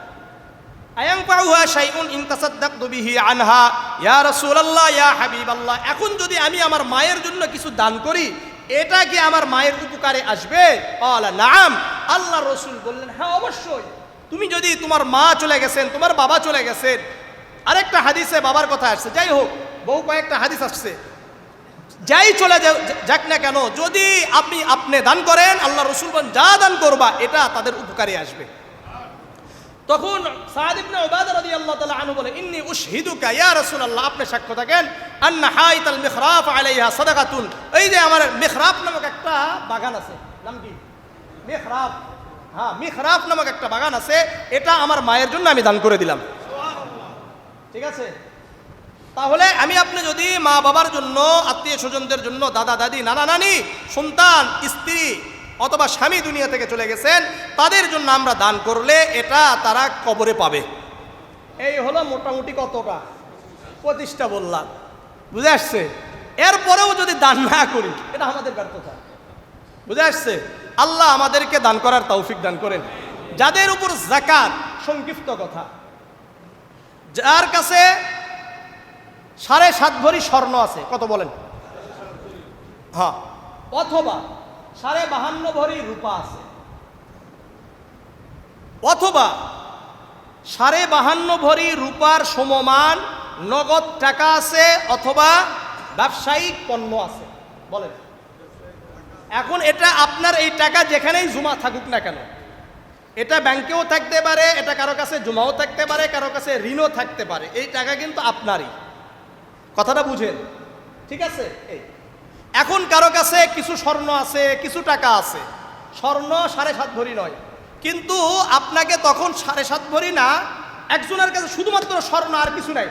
আয়ানফাউহা শাইউন ইন তাসাদদাকতু বিহি আনহা, ইয়া রাসূলুল্লাহ ইয়া হাবিবাল্লাহ, এখন যদি আমি আমার মায়ের জন্য কিছু দান করি, এটা কি আমার মায়ের উপকারে আসবে? ক্বালা নাআম, আল্লাহর রাসূল বললেন, হ্যাঁ অবশ্যই। তুমি যদি, তোমার মা চলে গেছেন, তোমার বাবা চলে গেছেন, আরেকটা হাদিসে বাবার কথা আসছে, যাই হোক বহু কয়েকটা হাদিস আসছে, যাই চলে যাক না কেন, যদি আপনি দান করেন, আল্লাহ রাসূল বলেন যা দান করবা এটা তাদের উপকারে আসবে। তখন সাদ ইবনে উবাদা রাদিয়াল্লাহু তাআলা আনহু বলে, ইন্নী উশহিদুকা ইয়া রাসূলুল্লাহ, আপনি সাক্ষ্য থাকেন, আন্না হাইতাল মিখরাফ আলাইহা সাদাকাতুন, এই যে আমার মিখরাফ নামক একটা বাগান আছে, নাম কি? মিখরাফ। হ্যাঁ, মিহরাব নামক একটা বাগান আছে, এটা আমার মায়ের জন্য আমি দান করে দিলাম। ঠিক আছে? তাহলে আপনি যদি মা বাবার জন্য, আত্মীয় স্বজনদের জন্য, দাদা দাদি, নানা নানি, সন্তান, স্ত্রী অথবা স্বামী দুনিয়া থেকে চলে গেছেন, তাদের জন্য আমরা দান করলে এটা তারা কবরে পাবে। এই হলো মোটামুটি কতটা, 25টা বললাম, বুঝে আসছে? এরপরেও যদি দান না করি এটা আমাদের ব্যর্থতা। বুঝে আসছে? আল্লাহ আমাদেরকে দান করার তৌফিক দান করেন। যাদের উপর যাকাত, সংক্ষিপ্ত কথা, যার কাছে 7.5 ভরি স্বর্ণ আছে, কত বলেন? হ্যাঁ, অথবা 52.5 ভরি রূপা আছে, অথবা 52.5 ভরি রূপার সমমান নগদ টাকা আছে, অথবা ব্যবসায়িক পণ্য আছে, বলেন। এখন এটা আপনার এই টাকা যেখানেই জমা থাকুক না কেন, এটা ব্যাংকেও থাকতে পারে, এটা কারো কাছে জমাও থাকতে পারে, কারো কাছে ঋণও থাকতে পারে, এই টাকা কিন্তু আপনারই। কথাটা বুঝেন? ঠিক আছে? এখন কারো কাছে কিছু স্বর্ণ আছে, কিছু টাকা আছে, স্বর্ণ 7.5 ভরি নয়, কিন্তু আপনাকে তখন 7.5 ভরি না, একজনের কাছে শুধুমাত্র স্বর্ণ আর কিছু নাই,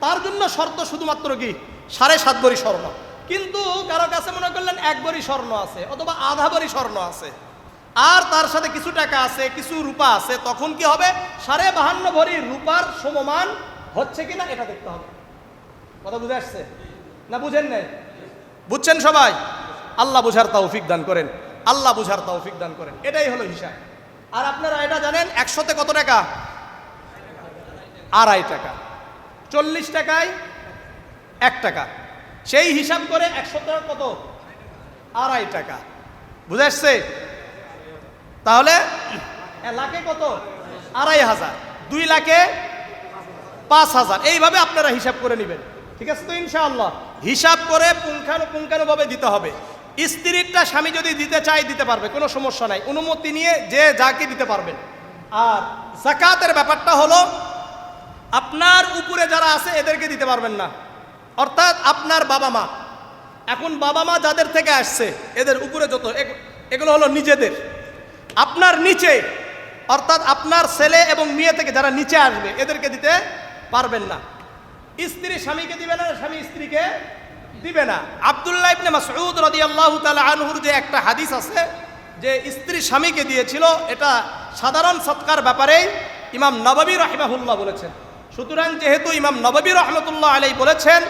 তার জন্য শর্ত শুধুমাত্র কি 7.5 ভরি স্বর্ণ। কিন্তু কারো কাছে মনে করলেন 1 ভরি স্বর্ণ আছে, অথবা আধা ভরি স্বর্ণ আছে, আর তার সাথে কিছু টাকা আছে, কিছু রূপা আছে, তখন কি হবে? 52.5 ভরি রূপার সমমান হচ্ছে কিনা এটা দেখতে হবে। কথা বুঝে আসছে না? বুঝেন নাই? বুঝছেন সবাই? আল্লাহ বুঝার তৌফিক দান করেন, আল্লাহ বুঝার তৌফিক দান করেন। এটাই হলো হিসাব। আর আপনারা এটা জানেন, 100তে কত টাকা? 2.5 টাকা। 40 টাকায় 1 টাকা, সেই হিসাব করে 100 টাকা কত? 2.5 টাকা। বুঝে আসছে? তাহলে লাখে কত? 2.500, 2 লাখে 5,000, এইভাবে আপনারা হিসাব করে নেবেন। ঠিক আছে তো? ইনশাআল্লাহ হিসাব করে পুঙ্খানুপুঙ্খানুভাবে দিতে হবে। স্ত্রীরটা স্বামী যদি দিতে চায় দিতে পারবে, কোনো সমস্যা নাই, অনুমতি নিয়ে যে যাকে দিতে পারবেন। আর যাকাতের ব্যাপারটা হলো, আপনার উপরে যারা আছে এদেরকে দিতে পারবেন না, অর্থাৎ আপনার বাবা মা। এখন বাবা মা যাদের থেকে আসছে, এদের উপরে যত, এগুলো হলো নিজেদের। আপনার নিচে, অর্থাৎ আপনার ছেলে এবং মেয়ে থেকে যারা নিচে আসবে, এদেরকে দিতে পারবেন না। স্ত্রী স্বামীকে দিবে না, স্বামী স্ত্রীকে দিবে না। আব্দুল্লাহ ইবনে মাসউদ রাদিয়াল্লাহু তাআলা আনহুর যে একটা হাদিস আছে যে স্ত্রী স্বামীকে দিয়েছিল, এটা সাধারণ সৎকার ব্যাপারে ইমাম নববী রাহিমাহুল্লাহ বলেছেন। সুতরাং যেহেতু ইমাম নববী রাহমাতুল্লাহ আলাইহি বলেছেন,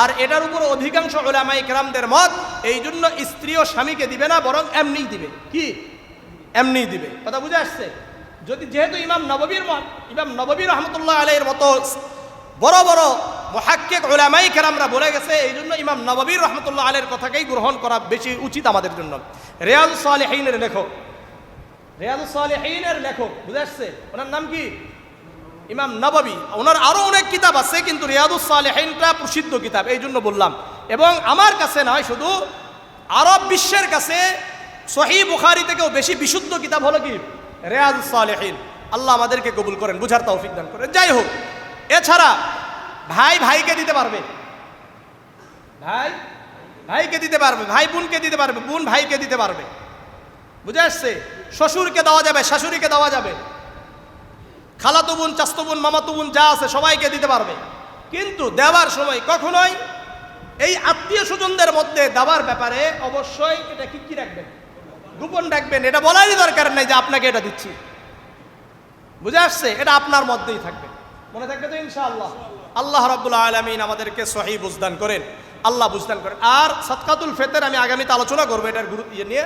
আর এটার উপর অধিকাংশ উলামায়ে কেরামদের মত, এই জন্য স্ত্রীও স্বামীকে দিবে না, বরং এমনিই দিবে। কি? এমনিই দিবে। কথা বুঝে আসছে? যেহেতু ইমাম নববী রাহমাতুল্লাহ আলাইহির মতো বড় বড় মুহাক্কিক উলামায়ে কেরামরা বলে গেছে, এই জন্য ইমাম নববী রাহমাতুল্লাহ আলাইহির কথাকেই গ্রহণ করা বেশি উচিত আমাদের জন্য। রিয়াদুস সালিহিনের লেখক, বুঝে আসছে? ওনার নাম কি? ইমাম নববী। ওনার আরো অনেক কিতাব আছে, কিন্তু রিয়াদুস সালিহিনটা প্রসিদ্ধ কিতাব, এই জন্য বললাম। এবং আমার কাছে নয়, শুধু আরব বিশ্বের কাছে সহিহ বুখারী থেকেও বেশি বিশুদ্ধ কিতাব হলো কি? রিয়াদুস সালিহিন। আল্লাহ আমাদেরকে কবুল করেন, বুঝার তৌফিক দান করেন। যাই হোক, এছাড়া ভাই ভাইকে দিতে পারবে, ভাই ভাইকে দিতে পারবে, ভাই বোনকে দিতে পারবে, বোন ভাইকে দিতে পারবে। বুঝে আসছে? শ্বশুরকে দেওয়া যাবে, শাশুড়িকে দেওয়া যাবে, খালাতো বোন, চাচতো বোন, মামাতো বোন যা আছে সবাইকে দিতে পারবে। কিন্তু দেওয়ার সময় কখনোই এই আত্মীয় স্বজনদের মধ্যে দেওয়ার ব্যাপারে অবশ্যই এটা কি রাখবেন? গোপন রাখবেন। এটা বলারই দরকার নাই যে আপনাকে এটা দিচ্ছি। বুঝে আসছে? এটা আপনার মধ্যেই থাকবে, মনে থাকবে তো ইনশাআল্লাহ। আল্লাহ রাব্বুল আলামিন আমাদেরকে সহিহ বুঝদান করেন, আল্লাহ বুঝদান করেন। আর সাদকাতুল ফিতর আমি আগামীতে আলোচনা করবো এটার গুরুত্ব নিয়ে।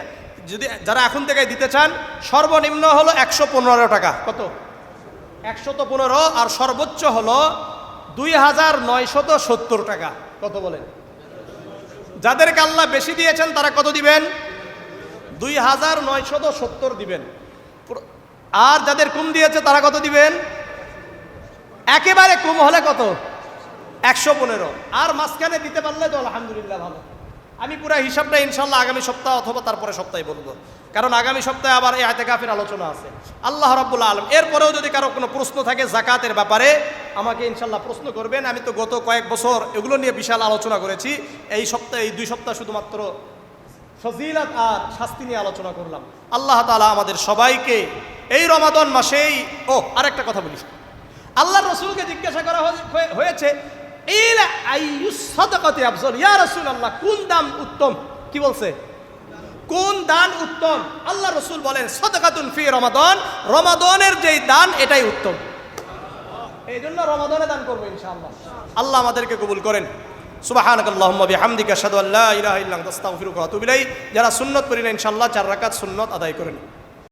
যদি যারা এখন থেকে দিতে চান, সর্বনিম্ন হলো 115 টাকা। কত? 115। আর সর্বোচ্চ হলো 2970 টাকা। কত বলেন? যাদেরকে আল্লাহ বেশি দিয়েছেন তারা কত দিবেন? 2970 দিবেন। আর যাদের কম দিয়েছে তারা কত দিবেন? একেবারে কম হলে কত? 115। আর মাঝখানে দিতে পারলে তো আলহামদুলিল্লাহ ভালো। আমি পুরো হিসাবটা ইনশাল্লাহ আগামী সপ্তাহ অথবা তারপরে সপ্তাহে বলবো, কারণ আগামী সপ্তাহে আবার এই ইতিকাফের আলোচনা আছে। আল্লাহ রাব্বুল আলামিন। এরপরেও যদি কারো কোনো প্রশ্ন থাকে যাকাতের ব্যাপারে, আমাকে ইনশাল্লাহ প্রশ্ন করবেন। আমি তো গত কয়েক বছর এগুলো নিয়ে বিশাল আলোচনা করেছি। এই 2 সপ্তাহ শুধুমাত্র ফজিলত আর শাস্তি নিয়ে আলোচনা করলাম। আল্লাহ তাআলা আমাদের সবাইকে এই রমাদান মাসেই আরেকটা কথা বলি, আল্লাহ রসুলকে জিজ্ঞাসা করা হয়েছে ইলা আইয়ুস সাদাকাতি আফজল, ইয়া রাসূলুল্লাহ কোন দান উত্তম? কি বলছে? কোন দান উত্তম? আল্লাহ রসুল বলেন সাদাকাতুন ফি রমাদান, রমাদানের যেই দান এটাই উত্তম। এই জন্য রমাদানে দান করবো ইনশাআল্লাহ। আল্লাহ আমাদেরকে কবুল করেন। সুবহানাকাল্লাহুম্মা বিহামদিকা আশহাদু আল্লা ইলাহা ইল্লা আনতা আস্তাগফিরুকা ওয়া আতুবু ইলাইক। যারা সুন্নত পড়ি না ইনশাআল্লাহ 4 রাকাত সুন্নত আদায় করেন।